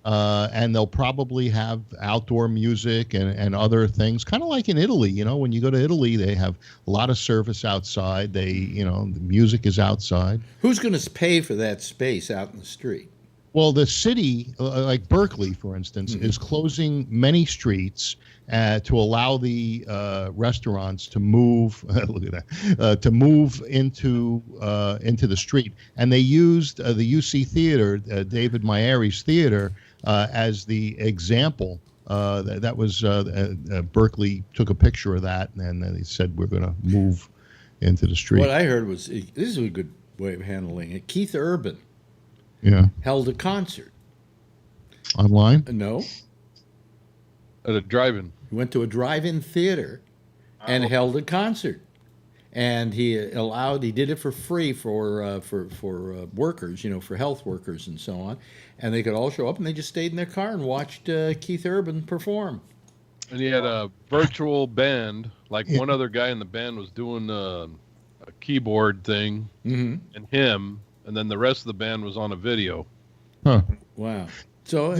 and they'll probably have outdoor music and other things, kind of like in Italy. When you go to Italy, they have a lot of service outside. The music is outside. Who's going to pay for that space out in the street? Well, the city, like Berkeley, for instance, is closing many streets to allow the restaurants to move. Look at that, to move into the street, and they used the UC Theater, David Maieri's theater, as the example. That was Berkeley took a picture of that, and then they said we're going to move into the street. What I heard was this is a good way of handling it. Keith Urban. Yeah. Held a concert. Online? No. At a drive-in. He went to a drive-in theater and held a concert. And he did it for free for workers, for health workers and so on. And they could all show up, and they just stayed in their car and watched Keith Urban perform. And he had a virtual band, like one other guy in the band was doing a keyboard thing, and him. And then the rest of the band was on a video. Huh. Wow. So,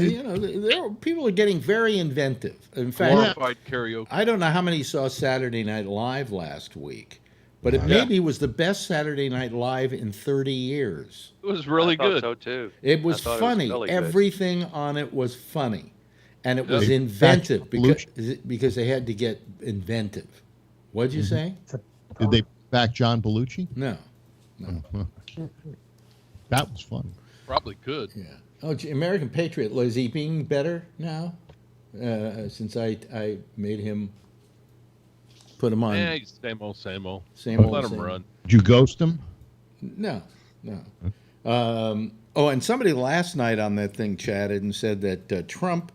people are getting very inventive. In fact, glorified karaoke. I don't know how many saw Saturday Night Live last week, but it maybe was the best Saturday Night Live in 30 years. It was really good. So too. It was funny. It was really everything on it was funny. And it was inventive because they had to get inventive. What'd you say? Did they back John Belushi? No. That was fun. Probably could. Yeah. Oh, American Patriot, is he being better now? Since I made him put him on. Yeah, he's same old. Let him run. Did you ghost him? No. And somebody last night on that thing chatted and said that Trump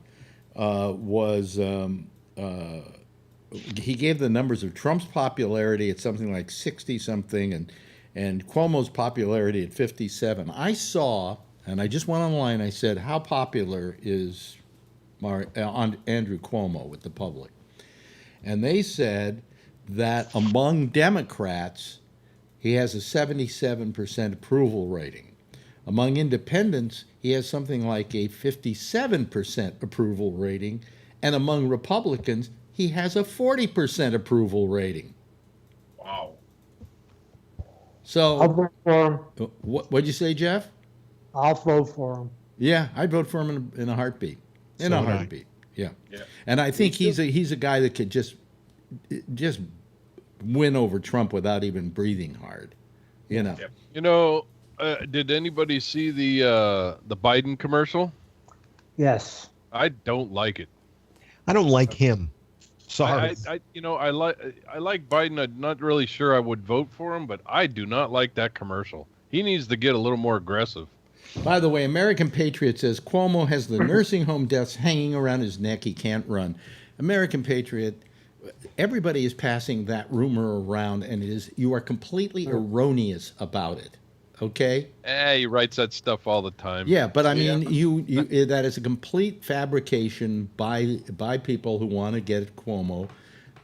he gave the numbers of Trump's popularity at something like 60-something and Cuomo's popularity at 57. I saw, and I just went online, I said, how popular is Andrew Cuomo with the public? And they said that among Democrats, he has a 77% approval rating. Among independents, he has something like a 57% approval rating. And among Republicans, he has a 40% approval rating. Wow. So, I'll vote for him. What'd you say, Jeff? I'll vote for him. Yeah, I'd vote for him in a heartbeat. In a heartbeat. Yeah. And I think he's a guy that could just win over Trump without even breathing hard. Did anybody see the Biden commercial? Yes. I don't like it. I don't like him. Sorry. I like Biden. I'm not really sure I would vote for him, but I do not like that commercial. He needs to get a little more aggressive. By the way, American Patriot says Cuomo has the nursing home deaths hanging around his neck. He can't run. American Patriot, everybody is passing that rumor around, and you are completely erroneous about it. Okay? He writes that stuff all the time. Yeah, but I mean, that is a complete fabrication by people who want to get at Cuomo.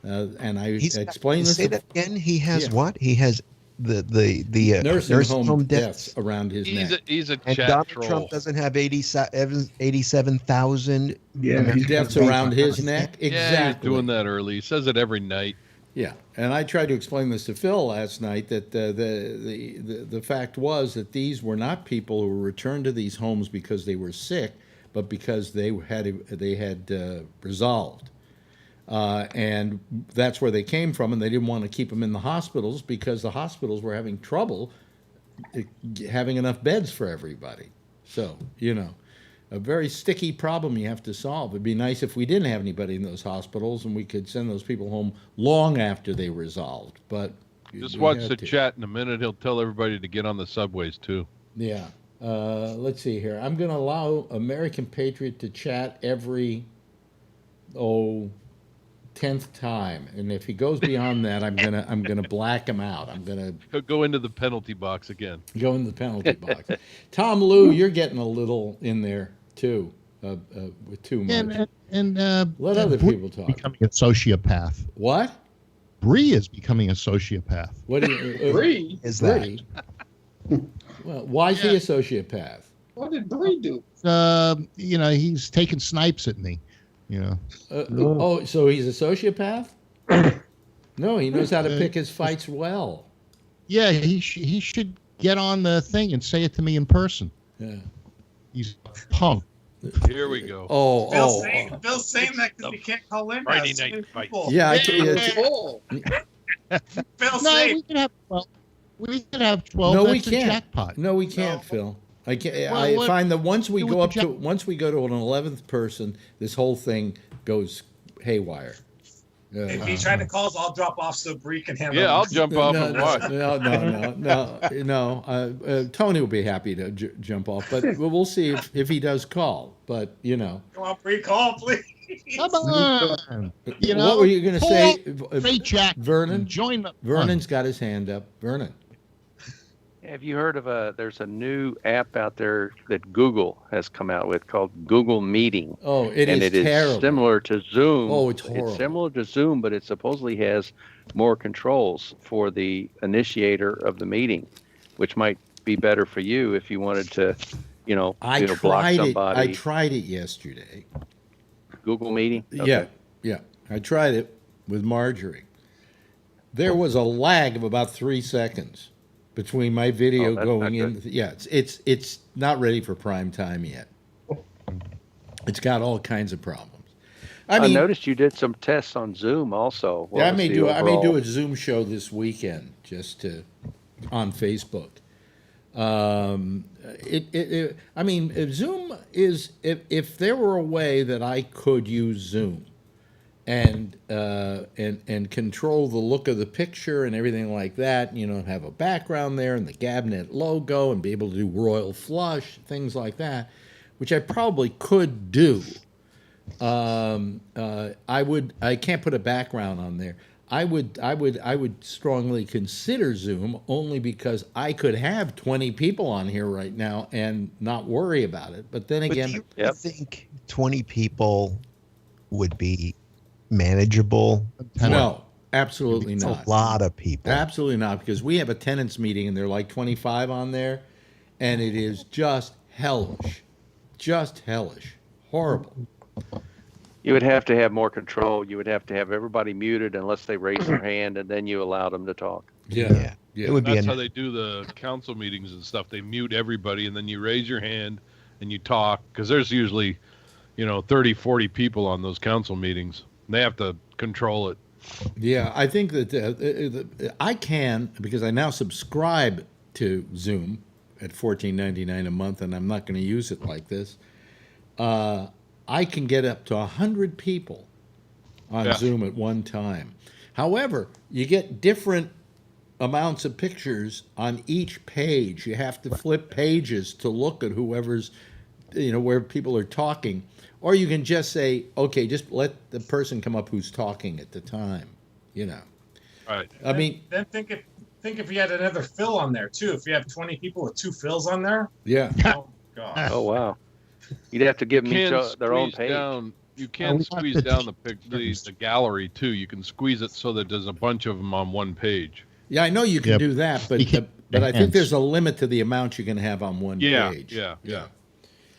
And I explained this. Say that again. He has what? He has the nursing home deaths around his neck. He's a and chat Donald troll. Trump doesn't have 87,000 deaths around his neck. Exactly. Yeah, he's doing that early. He says it every night. Yeah, and I tried to explain this to Phil last night that the fact was that these were not people who were returned to these homes because they were sick, but because they had resolved, and that's where they came from, and they didn't want to keep them in the hospitals because the hospitals were having trouble having enough beds for everybody. So a very sticky problem you have to solve. It'd be nice if we didn't have anybody in those hospitals and we could send those people home long after they resolved. But just watch the chat in a minute. He'll tell everybody to get on the subways too. Yeah. Let's see here. I'm going to allow American Patriot to chat every 10th time, and if he goes beyond that, I'm gonna black him out. He'll go into the penalty box again. Go in the penalty box. Tom Lou, you're getting a little in there too, with too much. And let other people talk. Becoming a sociopath. What? Bree is becoming a sociopath. What do you, Bree is that? Well, why is he a sociopath? What did Bree do? He's taking snipes at me. So he's a sociopath? No, he knows how to pick his fights well. Yeah, he should get on the thing and say it to me in person. Yeah. He's a punk. Here we go. Bill's saying that because he can't call in. Friday night fight. Yeah, Bill's saying. We could have 12. No, That's we a can't. Jackpot. No, we can't, Phil. I can't. Well, I find that once we do go with up the to once we go to an 11th person, this whole thing goes haywire. If he tried to call us, I'll drop off so Bree can handle it. Yeah, I'll jump off and watch. No. Tony will be happy to jump off, but we'll see if he does call. But Come on, Bree, call, please. Come on. What were you going to say, Jack, Vernon? Join the Vernon's got his hand up. Vernon. Have you heard of there's a new app out there that Google has come out with called Google Meeting. Oh, it is terrible. Similar to Zoom. Oh, it's horrible. It's similar to Zoom, but it supposedly has more controls for the initiator of the meeting, which might be better for you if you wanted to, block somebody. I tried it yesterday. Google Meeting? Okay. Yeah. I tried it with Marjorie. There was a lag of about 3 seconds between my video going in. Yeah, it's not ready for prime time yet. It's got all kinds of problems. I noticed you did some tests on Zoom also. Yeah, I may do a Zoom show this weekend on Facebook. Zoom is if there were a way that I could use Zoom and control the look of the picture and everything like that, have a background there and the GABNet logo and be able to do royal flush, things like that, which I probably could do. I can't put a background on there. I would strongly consider Zoom only because I could have 20 people on here right now and not worry about it. But then again, I think 20 people would be manageable. No, absolutely not. A lot of people. Absolutely not, because we have a tenants meeting and there are like 25 on there, and it is just hellish. Just hellish. Horrible. You would have to have more control. You would have to have everybody muted unless they raise their hand, and then you allow them to talk. Yeah. It would That's how they do the council meetings and stuff. They mute everybody, and then you raise your hand and you talk, because there's usually, 30, 40 people on those council meetings. They have to control it. Yeah, I think that I can, because I now subscribe to Zoom at $14.99 a month, and I'm not going to use it like this. I can get up to 100 people on Zoom at one time. However, you get different amounts of pictures on each page. You have to flip pages to look at whoever's, where people are talking. Or you can just say, okay, just let the person come up who's talking at the time, Right. I mean, then think if you had another fill on there too. If you have 20 people with 2 fills on there. Yeah. Oh God. Oh wow. You'd have to give them each their own page. You can squeeze down the gallery too. You can squeeze it so that there's a bunch of them on one page. Yeah, I know you can do that, but I think there's a limit to the amount you can have on one page. Yeah.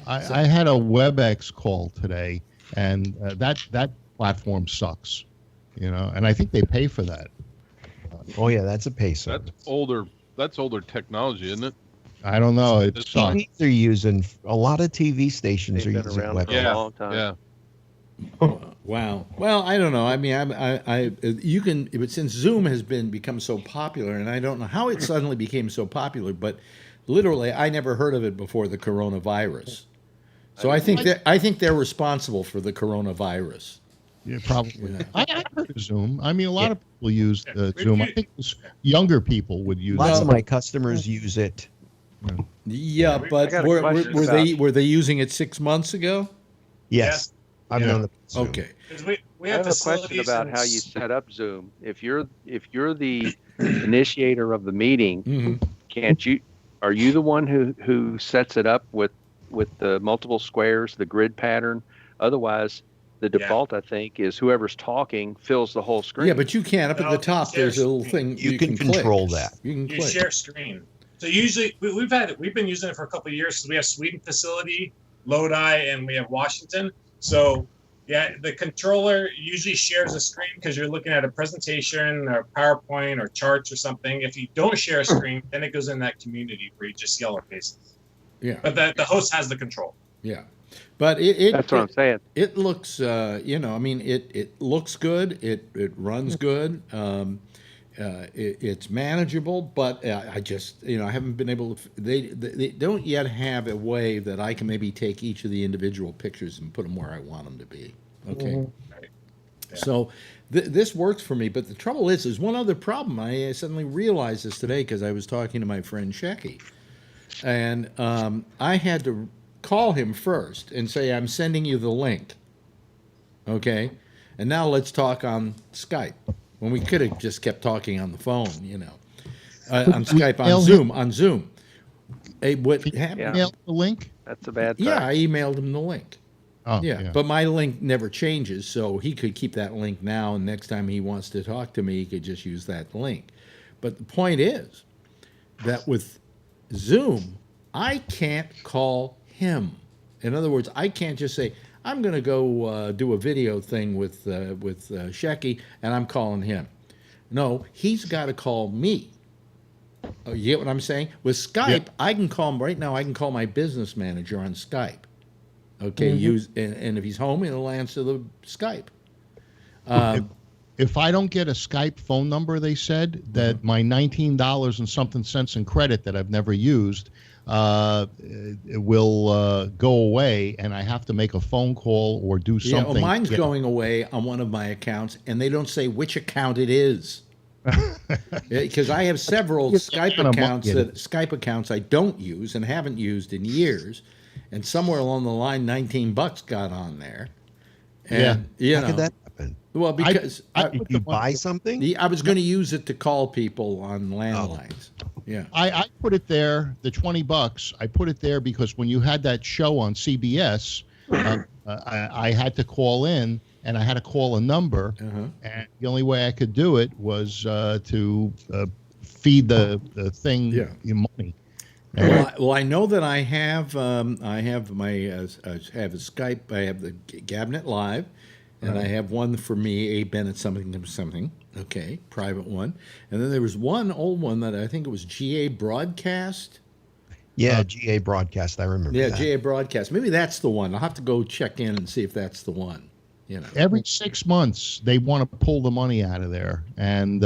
I had a WebEx call today, and that platform sucks, and I think they pay for that. Oh yeah, that's a pay service. That's older technology, isn't it? I don't know. It's TVs are using, a lot of TV stations are using around for a long time. Yeah. Wow. Well, I don't know. I mean, you can, but since Zoom has become so popular, and I don't know how it suddenly became so popular, but literally, I never heard of it before the coronavirus. So I think they're responsible for the coronavirus. Yeah, probably. I heard of Zoom. I mean, a lot of people use Zoom. I think younger people would use it. Lots of my customers use it. Yeah, but were they using it 6 months ago? Yes. I've known it. Okay. We I have a question about how you set up Zoom. If you're the initiator of the meeting, are you the one who sets it up with the multiple squares, the grid pattern? Otherwise, the default, I think, is whoever's talking fills the whole screen. Yeah, but you can't. Up at the top, there's a little thing you can control click. that. You can You click. share screen. So usually we've been using it for a couple of years because we have Sweden facility, Lodi, and we have Washington. So yeah, the controller usually shares a screen because you're looking at a presentation or PowerPoint or charts or something. If you don't share a screen, then it goes in that community where you just see all our faces. Yeah. But the host has the control. Yeah. But that's what I'm saying. It looks, it looks good. It runs good. It's manageable, but I just, I haven't been able to. They don't yet have a way that I can maybe take each of the individual pictures and put them where I want them to be. Okay. Right. Yeah. So this works for me, but the trouble is, there's one other problem. I suddenly realized this today because I was talking to my friend Shecky, and I had to call him first and say, I'm sending you the link. Okay? And now let's talk on Skype. When we could have just kept talking on the phone, on Skype, on Zoom. Hey, what happened? Email the link? That's a bad time. Yeah, I emailed him the link. Oh, yeah, but my link never changes, so he could keep that link now, and next time he wants to talk to me, he could just use that link. But the point is that with Zoom, I can't call him. In other words, I can't just say, I'm going to go do a video thing with Shecky, and I'm calling him. No, he's got to call me. You get what I'm saying? With Skype, I can call him right now. I can call my business manager on Skype. Okay, and if he's home, he'll answer the Skype. If I don't get a Skype phone number, they said that my $19 and something cents in credit that I've never used it will go away, and I have to make a phone call or do something. Yeah, well, mine's going away on one of my accounts, and they don't say which account it is. Because I have several Skype accounts I don't use and haven't used in years, and somewhere along the line, $19 got on there. And, How could that happen? Well, because did you buy something? I was going to use it to call people on landlines. Yeah, I put it there. The $20. I put it there because when you had that show on CBS, I had to call in, and I had to call a number, and the only way I could do it was to feed the thing your money. Well, I know that I have my have a Skype. I have the GABNet Live, and I have one for me, a Bennett something. Okay, private one. And then there was one old one that I think it was GA Broadcast. Yeah, GA Broadcast. I remember. Yeah, that. GA Broadcast. Maybe that's the one. I'll have to go check in and see if that's the one. Every 6 months they want to pull the money out of there and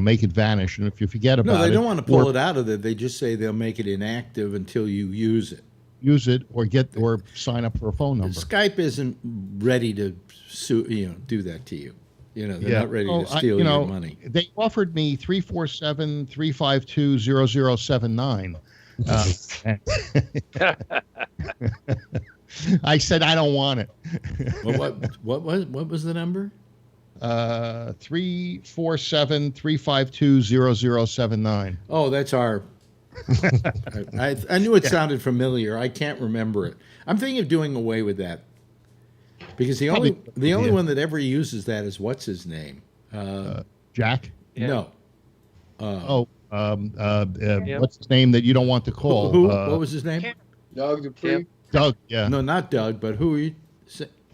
make it vanish. And if you forget about it, no, they don't want to pull it out of there. They just say they'll make it inactive until you use it. use it or sign up for a phone number. Skype isn't ready to do that to you. They're not ready to steal your money. They offered me 347-352-0079. I said I don't want it. What was the number? 347-352-0079. Oh, that's our. I knew it sounded familiar. I can't remember it. I'm thinking of doing away with that because the only one that ever uses that is what's his name? Jack? No. What's his name that you don't want to call? Who? What was his name? Doug Dupree. Doug. Yeah. No, not Doug, but who?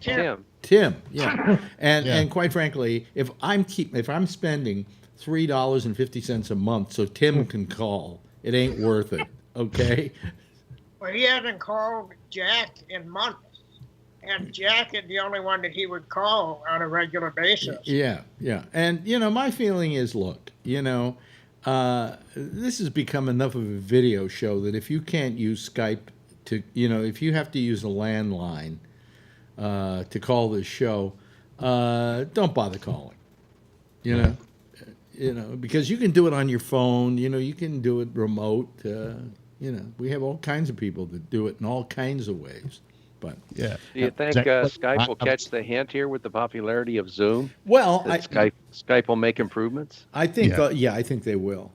Tim. Tim. Yeah. And quite frankly, if I'm spending $3.50 a month so Tim can call, it ain't worth it. Okay. Well, he hasn't called Jack in months. And Jack is the only one that he would call on a regular basis. Yeah. And, my feeling is, look, this has become enough of a video show that if you can't use Skype if you have to use a landline to call this show, don't bother calling, because you can do it on your phone, you can do it remote, we have all kinds of people that do it in all kinds of ways. But do you think Skype will catch the hint here with the popularity of Zoom? Well, Skype will make improvements. I think, I think they will.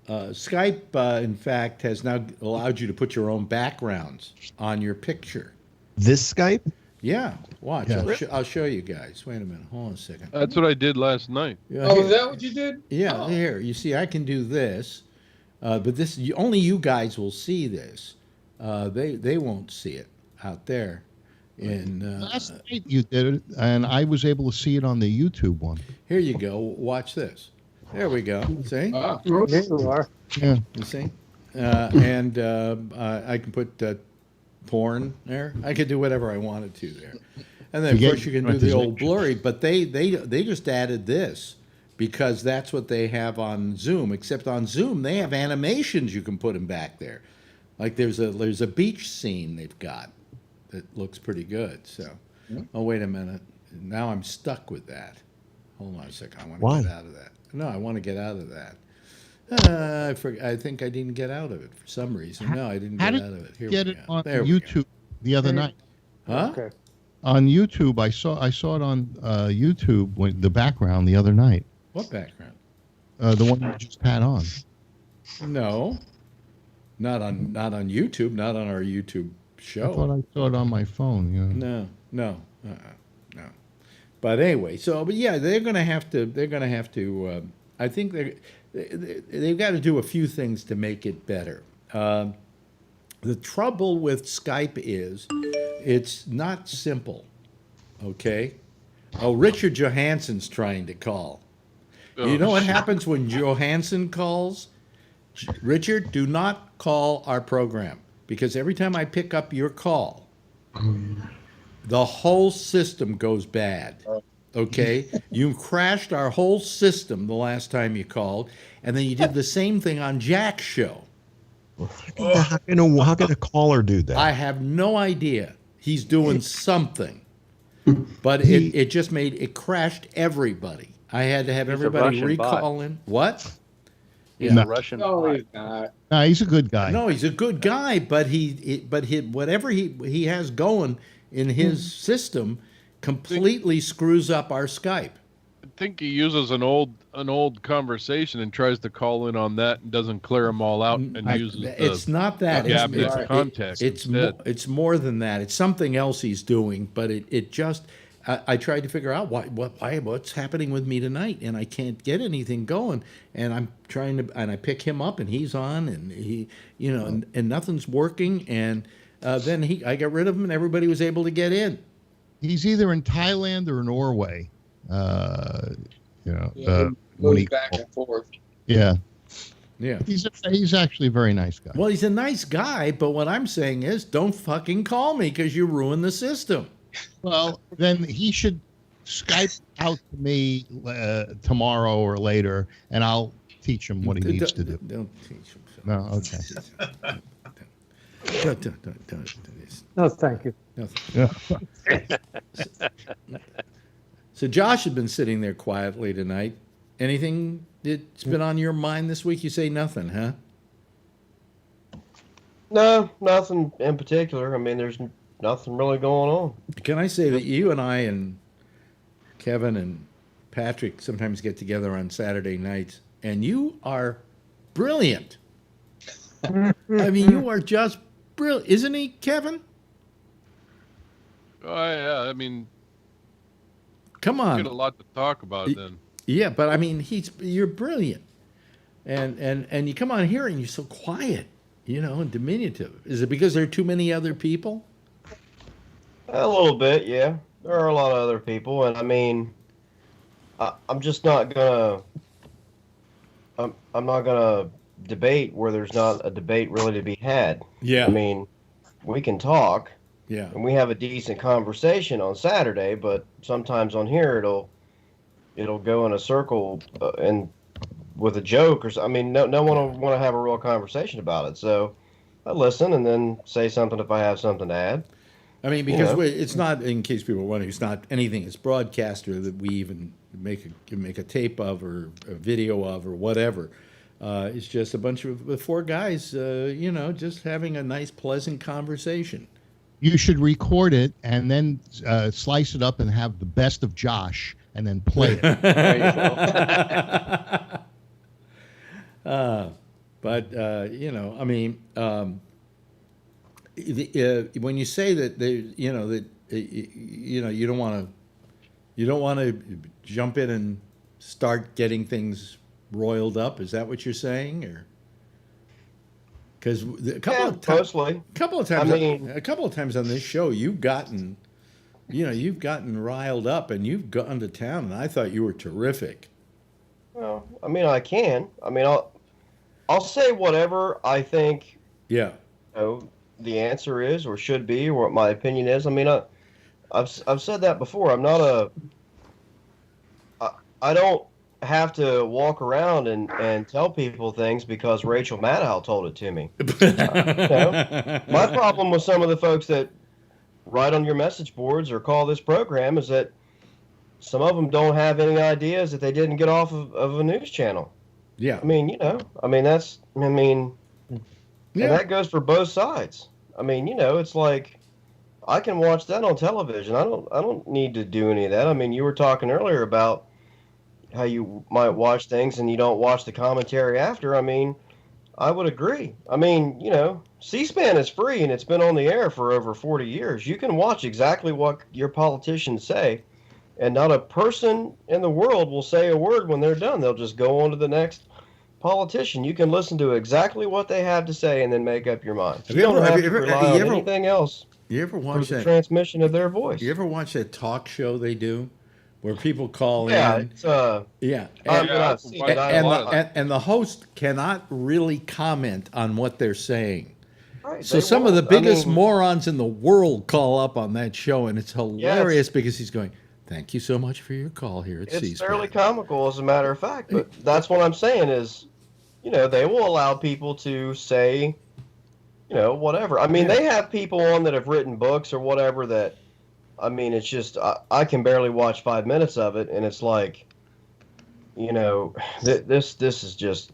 Skype, in fact, has now allowed you to put your own backgrounds on your picture. This Skype? Yeah, watch. Yeah. I'll show you guys. Wait a minute. Hold on a second. That's what I did last night. Oh, is that what you did? Yeah, here. You see, I can do this, but only you guys will see this. They won't see it out there. Last night you did it, and I was able to see it on the YouTube one. Here you go. Watch this. There we go. See? There you are. Yeah. You see? And I can put porn there. I could do whatever I wanted to there. And then, of course, you can do the old blurry. But they just added this because that's what they have on Zoom. Except on Zoom, they have animations you can put them back there. Like there's a beach scene they've got that looks pretty good. So, oh, wait a minute. Now I'm stuck with that. Hold on a second. I want to get out of that. No, I want to get out of that. I think I didn't get out of it for some reason. No, I didn't get out of it. Here get we it go. on There we YouTube the other night. Huh? Okay. On YouTube, I saw it on YouTube with the background the other night. What background? The one you just had on. No, not on YouTube. Not on our YouTube show. I thought I saw it on my phone. You No. know. No. But anyway, but yeah, they're going to have to. I think they've got to do a few things to make it better. The trouble with Skype is it's not simple. Okay. Oh, Richard Johansson's trying to call. You know what happens when Johansson calls? Richard, do not call our program because every time I pick up your call, the whole system goes bad. Okay? You crashed our whole system the last time you called, and then you did the same thing on Jack's show. How can a caller do that? I have no idea. He's doing something. But it crashed everybody. I had to have everybody recall in. What? He's a Russian No, bot. he's not. No, he's a good guy. No, he's a good guy, but whatever he has going in his system completely screws up our Skype. I think he uses an old conversation and tries to call in on that and doesn't clear them all out and uses It's not that. GABNet context. It's more than that. It's something else he's doing, but it just. I tried to figure out what's happening with me tonight, and I can't get anything going. And I'm trying to, and I pick him up, and he's on, and he, and nothing's working. And then I got rid of him, and everybody was able to get in. He's either in Thailand or Norway. Moves back and forth. Yeah. Yeah. He's actually a very nice guy. Well, he's a nice guy, but what I'm saying is, don't fucking call me because you ruin the system. Well, then he should Skype out to me tomorrow or later, and I'll teach him what he needs to do. Don't teach him. No, okay. Don't. No, thank you. No, so Josh had been sitting there quietly tonight. Anything that's been on your mind this week? You say nothing, huh? No, nothing in particular. I mean, there's nothing really going on. Can I say that you and I and Kevin and Patrick sometimes get together on Saturday nights, and you are brilliant. I mean, you are just brilliant. Isn't he, Kevin? Oh, yeah. I mean, come on. Get a lot to talk about then. Yeah, but I mean, you're brilliant. And you come on here and you're so quiet, and diminutive. Is it because there are too many other people? A little bit, yeah. There are a lot of other people, and I mean, I'm just not gonna. I'm not gonna debate where there's not a debate really to be had. Yeah. I mean, we can talk. Yeah. And we have a decent conversation on Saturday, but sometimes on here it'll go in a circle and with a joke or something. I mean, no one will want to have a real conversation about it. So I listen and then say something if I have something to add. I mean, because it's not, in case people are wondering, it's not anything that's broadcast or that we even make a tape of or a video of or whatever. It's just a bunch of four guys, just having a nice, pleasant conversation. You should record it and then slice it up and have the best of Josh and then play it. There you go. I mean, when you say that you don't want to jump in and start getting things roiled up. Is that what you're saying, or? Because a couple of times, a couple of times on this show, you've gotten riled up and you've gone to town, and I thought you were terrific. Well, I mean, I can. I mean, I'll say whatever I think. Yeah. The answer is, or should be, or what my opinion is. I mean, I've said that before. I'm not I don't have to walk around and tell people things because Rachel Maddow told it to me. My problem with some of the folks that write on your message boards or call this program is that some of them don't have any ideas that they didn't get off of a news channel. Yeah. I mean, and that goes for both sides. I mean, it's like I can watch that on television. I don't need to do any of that. I mean, you were talking earlier about how you might watch things and you don't watch the commentary after. I mean, I would agree. I mean, C-SPAN is free and it's been on the air for over 40 years. You can watch exactly what your politicians say, and not a person in the world will say a word when they're done. They'll just go on to the next politician. You can listen to exactly what they have to say and then make up your mind. You don't have to rely on anything else. You ever watch that transmission of their voice? You ever watch that talk show they do, where people call in? It's, and the host cannot really comment on what they're saying. Right, so some of the biggest morons in the world call up on that show, and it's hilarious because he's going, "Thank you so much for your call here at C-SPAN." It's fairly comical, as a matter of fact. But that's what I'm saying is, they will allow people to say, whatever. I mean, they have people on that have written books or whatever that, I mean, it's just, I can barely watch 5 minutes of it, and it's like, this is just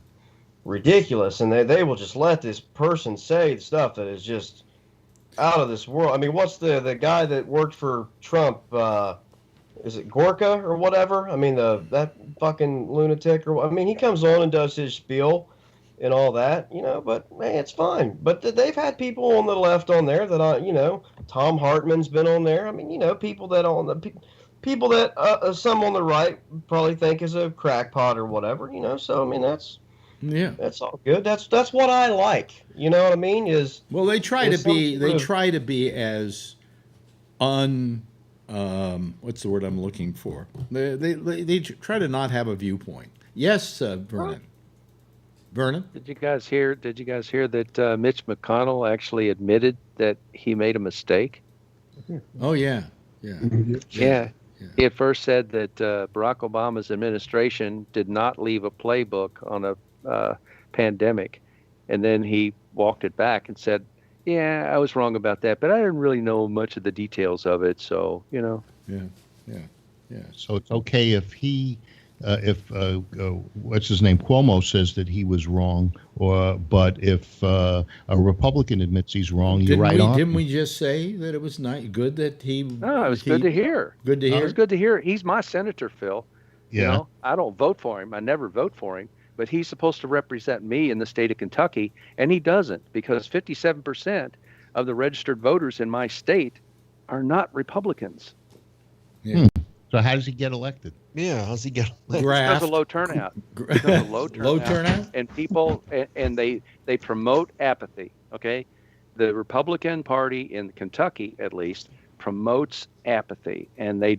ridiculous, and they will just let this person say stuff that is just out of this world. I mean, what's the guy that worked for Trump, is it Gorka or whatever? I mean, that fucking lunatic, he comes on and does his spiel and all that, but man, it's fine. But they've had people on the left on there that Tom Hartman's been on there. I mean, people that people that some on the right probably think is a crackpot or whatever, So I mean, that's all good. That's what I like. You know what I mean? They try to be as what's the word I'm looking for? They try to not have a viewpoint. Yes, Vernon. Vernon? Did you guys hear that Mitch McConnell actually admitted that he made a mistake? Oh yeah. Yeah. He at first said that Barack Obama's administration did not leave a playbook on a pandemic, and then he walked it back and said Yeah, I was wrong about that, but I didn't really know much of the details of it, so, you know. Yeah. So it's okay if what's his name, Cuomo, says that he was wrong, but if a Republican admits he's wrong, you're right on. Didn't we just say that it was good that he? No, it was good to hear. Good to hear. It was good to hear. He's my senator, Phil. Yeah. You know, I don't vote for him. I never vote for him. But he's supposed to represent me in the state of Kentucky, and he doesn't, because 57% of the registered voters in my state are not Republicans. Yeah. So how does he get elected? Yeah, how's he get elected? Because of low turnout. Because of low turnout. Low turnout? And people, and they promote apathy, okay? The Republican Party in Kentucky, at least, promotes apathy, and they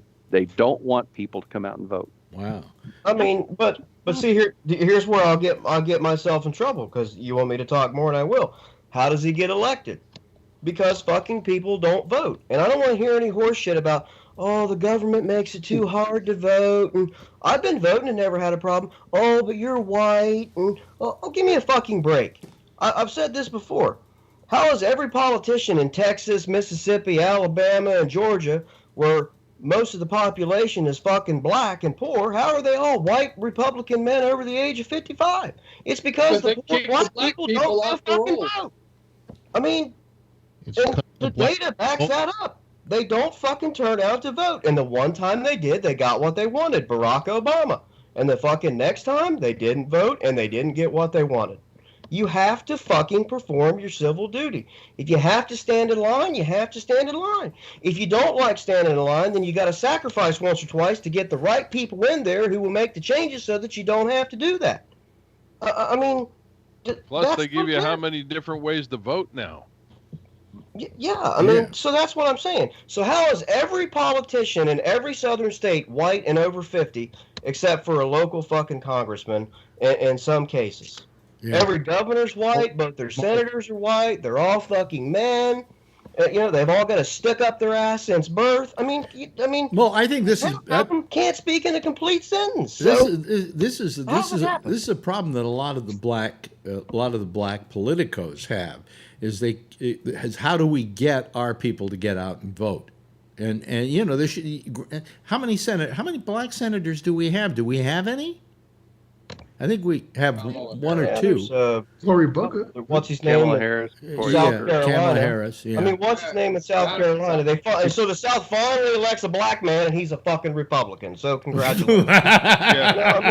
don't want people to come out and vote. Wow. I mean, but see here's where I'll get myself in trouble, because you want me to talk more and I will. How does he get elected? Because fucking people don't vote. And I don't want to hear any horse shit about, oh, the government makes it too hard to vote, and I've been voting and never had a problem. Oh, but you're white, and oh, give me a fucking break. I've said this before. How is every politician in Texas, Mississippi, Alabama, and Georgia, where most of the population is fucking black and poor, how are they all white Republican men over the age of 55? It's because the white people don't fucking vote. I mean, and the data backs that up. They don't fucking turn out to vote. And the one time they did, they got what they wanted, Barack Obama. And the fucking next time, they didn't vote and they didn't get what they wanted. You have to fucking perform your civil duty. If you have to stand in line, you have to stand in line. If you don't like standing in line, then you got to sacrifice once or twice to get the right people in there who will make the changes so that you don't have to do that. I mean, plus they give you how many different ways to vote now. Yeah, I mean, so that's what I'm saying. So how is every politician in every southern state white and over 50, except for a local fucking congressman in some cases? Yeah. Every governor's white, both their senators are white, they're all fucking men. You know, they've all got to stick up their ass since birth. I mean. Well, I think this is can't speak in a complete sentence. This is a problem that a lot of the black politicos have. Is how do we get our people to get out and vote? And you know, there should, how many black senators do we have? Do we have any? I think we have one or two. Cory Booker. What's his name? Kamala Harris. South Carolina. Kamala Harris. Yeah. I mean, what's his name in South Carolina? So the South finally elects a black man, and he's a fucking Republican. So congratulations. I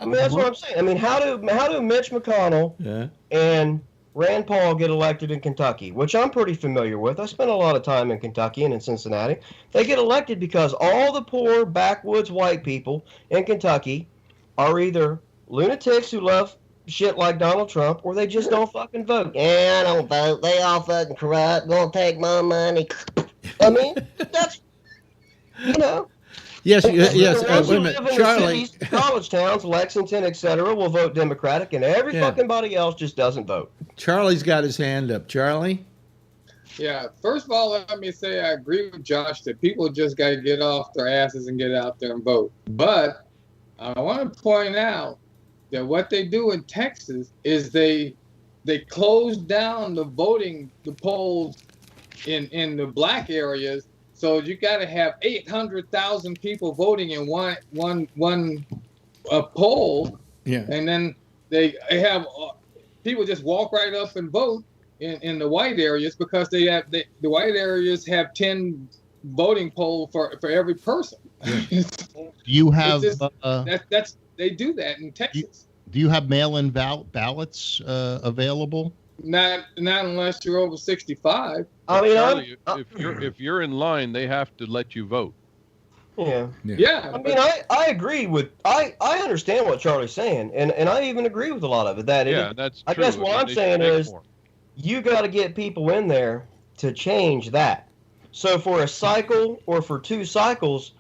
mean, that's what I'm saying. I mean, how do Mitch McConnell and Rand Paul get elected in Kentucky, which I'm pretty familiar with. I spent a lot of time in Kentucky and in Cincinnati. They get elected because all the poor backwoods white people in Kentucky are either lunatics who love shit like Donald Trump, or they just don't fucking vote. Yeah, I don't vote. They all fucking corrupt. Gonna take my money. I mean, that's, you know. Yes. Wait a minute, Charlie. Cities, college towns, Lexington, etc., will vote Democratic, and everybody else just doesn't vote. Charlie's got his hand up. Charlie? Yeah, first of all, let me say I agree with Josh that people just got to get off their asses and get out there and vote. But I want to point out that what they do in Texas is they close down the polls in the black areas. So you got to have 800,000 people voting in one poll, and then they have people just walk right up and vote in the white areas because the white areas have 10 voting polls for every person. You have they do that in Texas. Do you have mail-in ballots available? Not unless you're over 65. I mean, Charlie, if you're in line, they have to let you vote. Yeah. I mean, I agree with I understand what Charlie's saying, and I even agree with a lot of it. That's true. I guess what I'm saying is you got to get people in there to change that. So for a cycle or for 2 cycles,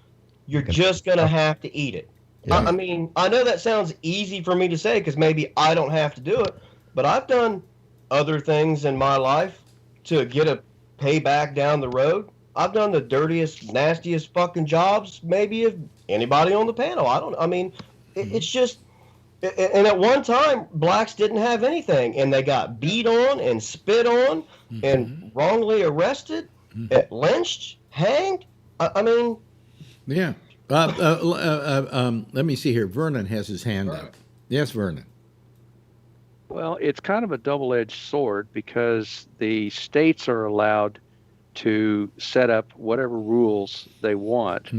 you're just gonna have to eat it. Yeah. I mean, I know that sounds easy for me to say because maybe I don't have to do it, but I've done other things in my life to get a payback down the road. I've done the dirtiest, nastiest fucking jobs maybe of anybody on the panel. It's just, And at one time, blacks didn't have anything, and they got beat on and spit on and wrongly arrested, lynched, hanged. I mean, yeah. Let me see here. Vernon has his hand up. Yes, Vernon. Well, it's kind of a double-edged sword because the states are allowed to set up whatever rules they want.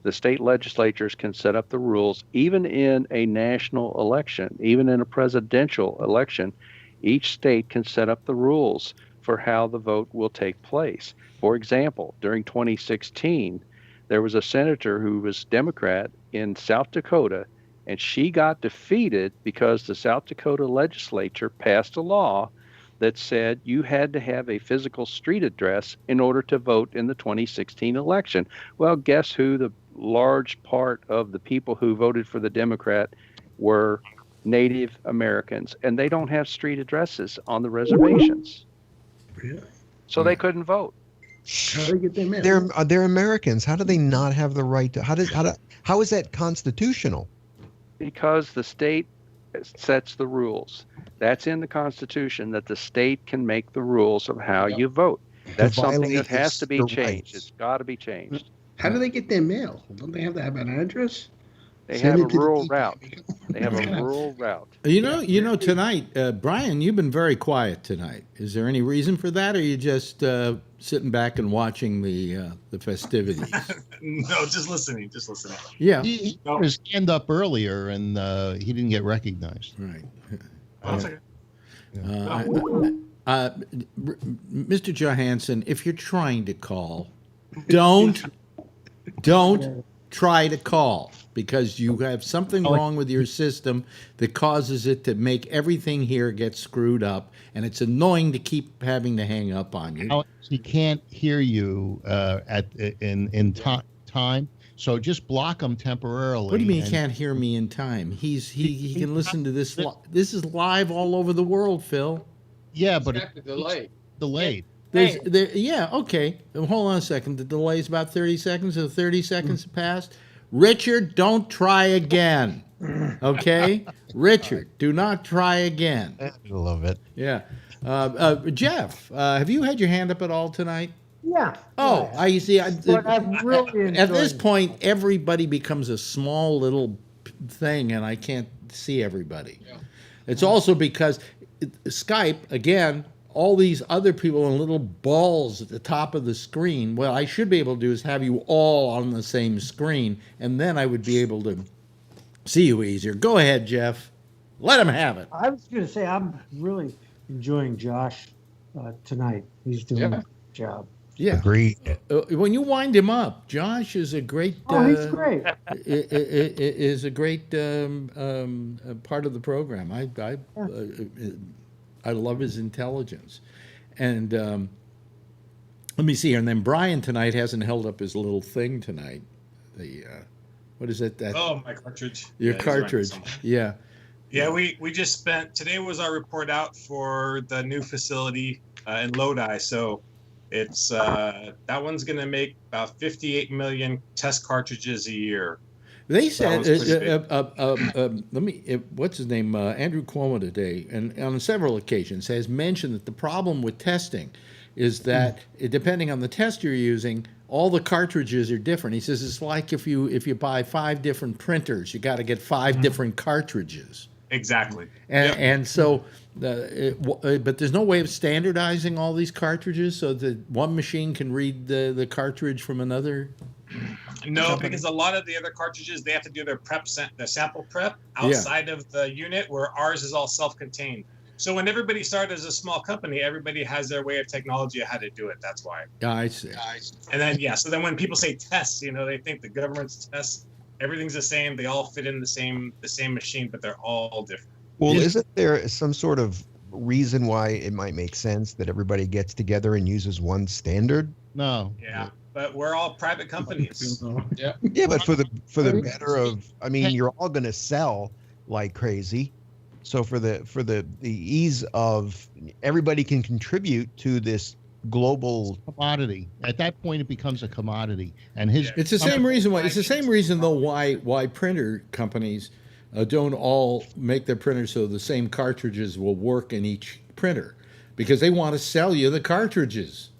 The state legislatures can set up the rules, even in a national election, even in a presidential election. Each state can set up the rules for how the vote will take place. For example, during 2016, there was a senator who was Democrat in South Dakota, and she got defeated because the South Dakota legislature passed a law that said you had to have a physical street address in order to vote in the 2016 election. Well, guess who the large part of the people who voted for the Democrat were? Native Americans, and they don't have street addresses on the reservations. Really? So they couldn't vote. How do they get their mail? They're Americans. How do they not have the right to? How is that constitutional? Because the state sets the rules. That's in the Constitution, that the state can make the rules of how you vote. That's something that has to be changed. It's got to be changed. How do they get their mail? Don't they have to have an address? They have a rural route. They have a rural route. You know, tonight, Brian, you've been very quiet tonight. Is there any reason for that, or are you just sitting back and watching the festivities? No, just listening. Yeah. He put his hand up earlier, and he didn't get recognized. Right. Mr. Johansson, if you're trying to call, don't try to call, because you have something wrong with your system that causes it to make everything here get screwed up, and it's annoying to keep having to hang up on you. He can't hear you in time, so just block him temporarily. What do you mean he can't hear me in time? He can listen to this. This is live all over the world, Phil. Yeah, but it's delayed. Delayed. Yeah, okay. Hold on a second. The delay is about 30 seconds, so 30 seconds have passed. Richard, don't try again. Okay? Richard, do not try again. I love it. Yeah. Jeff, have you had your hand up at all tonight? Yeah. Oh, I see. But I'm really At this point, everybody becomes a small little thing, and I can't see everybody. Yeah. It's also because Skype, again, all these other people in little balls at the top of the screen. What I should be able to do is have you all on the same screen, and then I would be able to see you easier. Go ahead, Jeff. Let him have it. I was going to say, I'm really enjoying Josh tonight. He's doing a good job. Yeah. Agreed. When you wind him up, Josh is a great. He's great. Is a great part of the program. I love his intelligence, and let me see here. And then Brian tonight hasn't held up his little thing tonight. The what is it? That my cartridge. Your cartridge. Yeah. Yeah, we just spent today was our report out for the new facility in Lodi. So it's that one's going to make about 58 million test cartridges a year. They said, what's his name? Andrew Cuomo today, and on several occasions, has mentioned that the problem with testing is that depending on the test you're using, all the cartridges are different. He says it's like if you buy 5 different printers, you got to get 5 different cartridges. Exactly. And so, but there's no way of standardizing all these cartridges so that one machine can read the cartridge from another. No, because a lot of the other cartridges, they have to do their sample prep outside of the unit, where ours is all self-contained. So when everybody started as a small company, everybody has their way of technology of how to do it. That's why. I see. And then, so then when people say tests, they think the government's tests, everything's the same. They all fit in the same machine, but they're all different. Well, isn't there some sort of reason why it might make sense that everybody gets together and uses one standard? No. Yeah. But we're all private companies. Yeah. Yeah, but for the better of, I mean, you're all going to sell like crazy. So for the ease of everybody can contribute to this global commodity. At that point, it becomes a commodity, and it's the same reason why. It's the same reason though why printer companies don't all make their printers so the same cartridges will work in each printer, because they want to sell you the cartridges.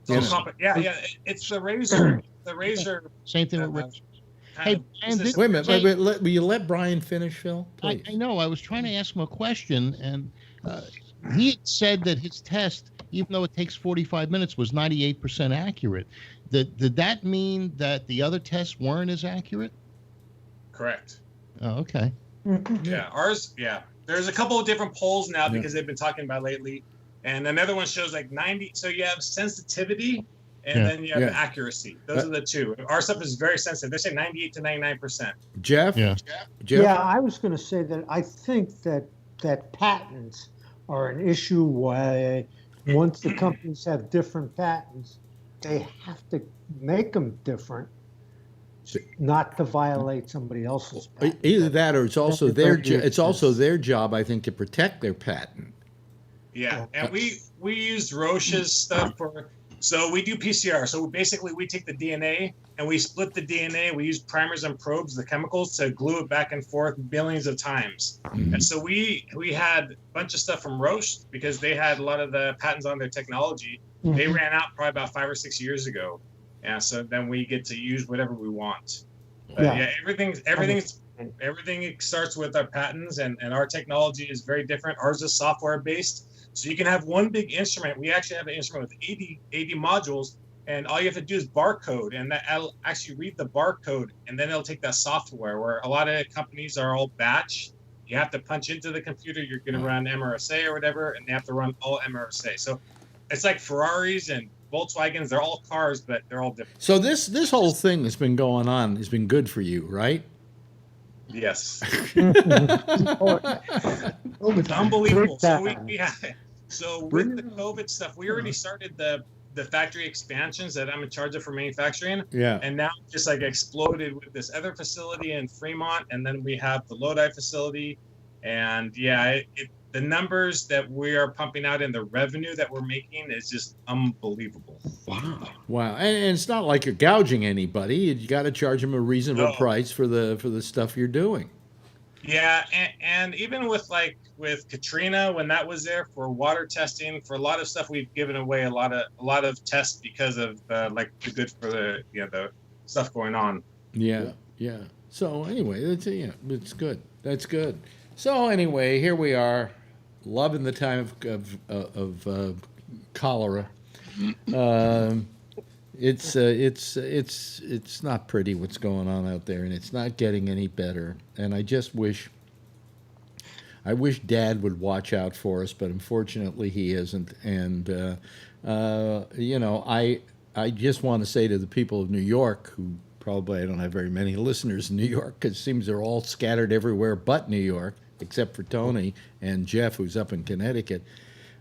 Yeah. It's the razor. The razor. Same thing with razors. Hey, wait a minute. Will you let Brian finish, Phil? Please. I know. I was trying to ask him a question, and he had said that his test, even though it takes 45 minutes, was 98% accurate. Did that mean that the other tests weren't as accurate? Correct. Oh, okay. Yeah, ours. Yeah, there's a couple of different polls now because they've been talking about lately, and another one shows like 90. So you have sensitivity, and then you have accuracy. Those are the two. Our stuff is very sensitive. They say 98 to 99%. Jeff? Yeah, I was going to say that I think that patents are an issue where once the companies have different patents, they have to make them different, not to violate somebody else's patent. Either that, or it's also their job, I think, to protect their patent. Yeah, and we use Roche's stuff for. So we do PCR. So basically, we take the DNA and we split the DNA. We use primers and probes, the chemicals, to glue it back and forth billions of times. And so we had a bunch of stuff from Roche because they had a lot of the patents on their technology. They ran out probably about 5 or 6 years ago. Yeah, so then we get to use whatever we want. But everything starts with our patents, and our technology is very different. Ours is software based. So you can have one big instrument. We actually have an instrument with 80 modules, and all you have to do is barcode, and that'll actually read the barcode, and then it'll take that software, where a lot of companies are all batch. You have to punch into the computer, you're going to run MRSA or whatever, and they have to run all MRSA. So it's like Ferraris and Volkswagens, they're all cars, but they're all different. So this whole thing that's been going on has been good for you, right? Yes. Unbelievable. So with the COVID stuff, we already started the factory expansions that I'm in charge of for manufacturing. Yeah. And now it's just like exploded with this other facility in Fremont, and then we have the Lodi facility. And the numbers that we are pumping out and the revenue that we're making is just unbelievable. Wow. And it's not like you're gouging anybody. You got to charge them a reasonable price for the stuff you're doing. Yeah, and even with Katrina, when that was there for water testing, for a lot of stuff, we've given away a lot of tests because of the good for the stuff going on. Yeah. So anyway, it's good. That's good. So anyway, here we are, loving the time of cholera. It's not pretty what's going on out there, and it's not getting any better. And I wish Dad would watch out for us, but unfortunately he isn't. And I just want to say to the people of New York, who probably I don't have very many listeners in New York, because it seems they're all scattered everywhere but New York, except for Tony and Jeff, who's up in Connecticut.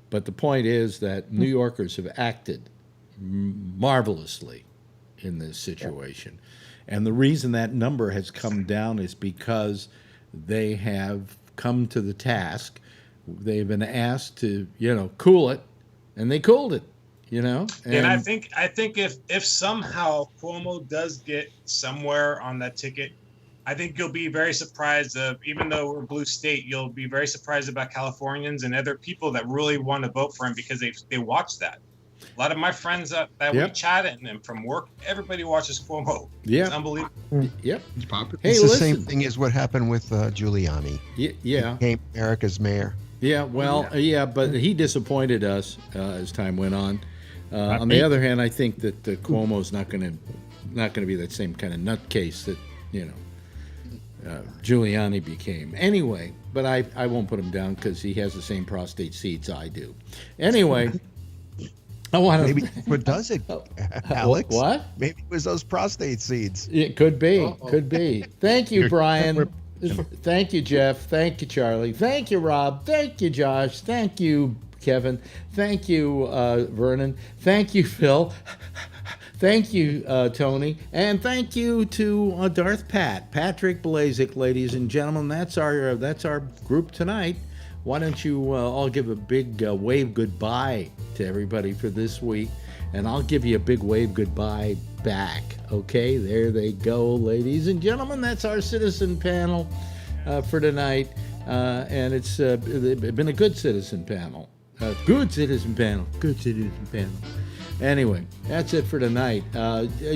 But the point is that New Yorkers have acted marvelously in this situation. And the reason that number has come down is because they have come to the task. They've been asked to, cool it, and they cooled it, And I think if somehow Cuomo does get somewhere on that ticket, I think you'll be very surprised even though we're a blue state, you'll be very surprised about Californians and other people that really want to vote for him because they watch that. A lot of my friends that we chat and from work, everybody watches Cuomo. Yeah, it's unbelievable. Yep, it's popular. Hey, it's the same thing as what happened with Giuliani. Yeah, he became America's mayor. Yeah, well, but he disappointed us as time went on. On the other hand, I think that Cuomo's not going to be that same kind of nutcase that Giuliani became. Anyway, but I won't put him down because he has the same prostate seeds I do. Anyway. Maybe what does it, Alex? What? Maybe it was those prostate seeds. It could be. Could be. Thank you, Brian. Thank you, Jeff. Thank you, Charlie. Thank you, Rob. Thank you, Josh. Thank you, Kevin. Thank you, Vernon. Thank you, Phil. Thank you, Tony. And thank you to Darth Patrick Blazek, ladies and gentlemen. That's our group tonight. Why don't you all give a big wave goodbye to everybody for this week, and I'll give you a big wave goodbye back. Okay, there they go, ladies and gentlemen. That's our citizen panel. for tonight, and it's been a good citizen panel. Good citizen panel. Good citizen panel. Anyway, that's it for tonight.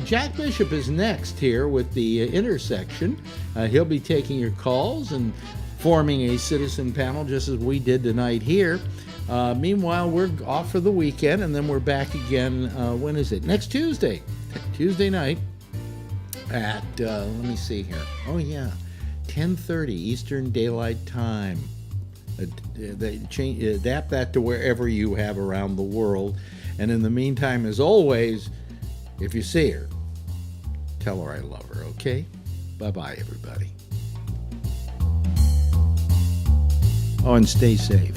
Jack Bishop is next here with the intersection. He'll be taking your calls and forming a citizen panel just as we did tonight here. Meanwhile, we're off for the weekend, and then we're back again. When is it? Next Tuesday. Tuesday night at, let me see here. Oh, yeah, 10:30 Eastern Daylight Time. Adapt that to wherever you have around the world. And in the meantime, as always, if you see her, tell her I love her, okay? Bye-bye, everybody. Oh, and stay safe.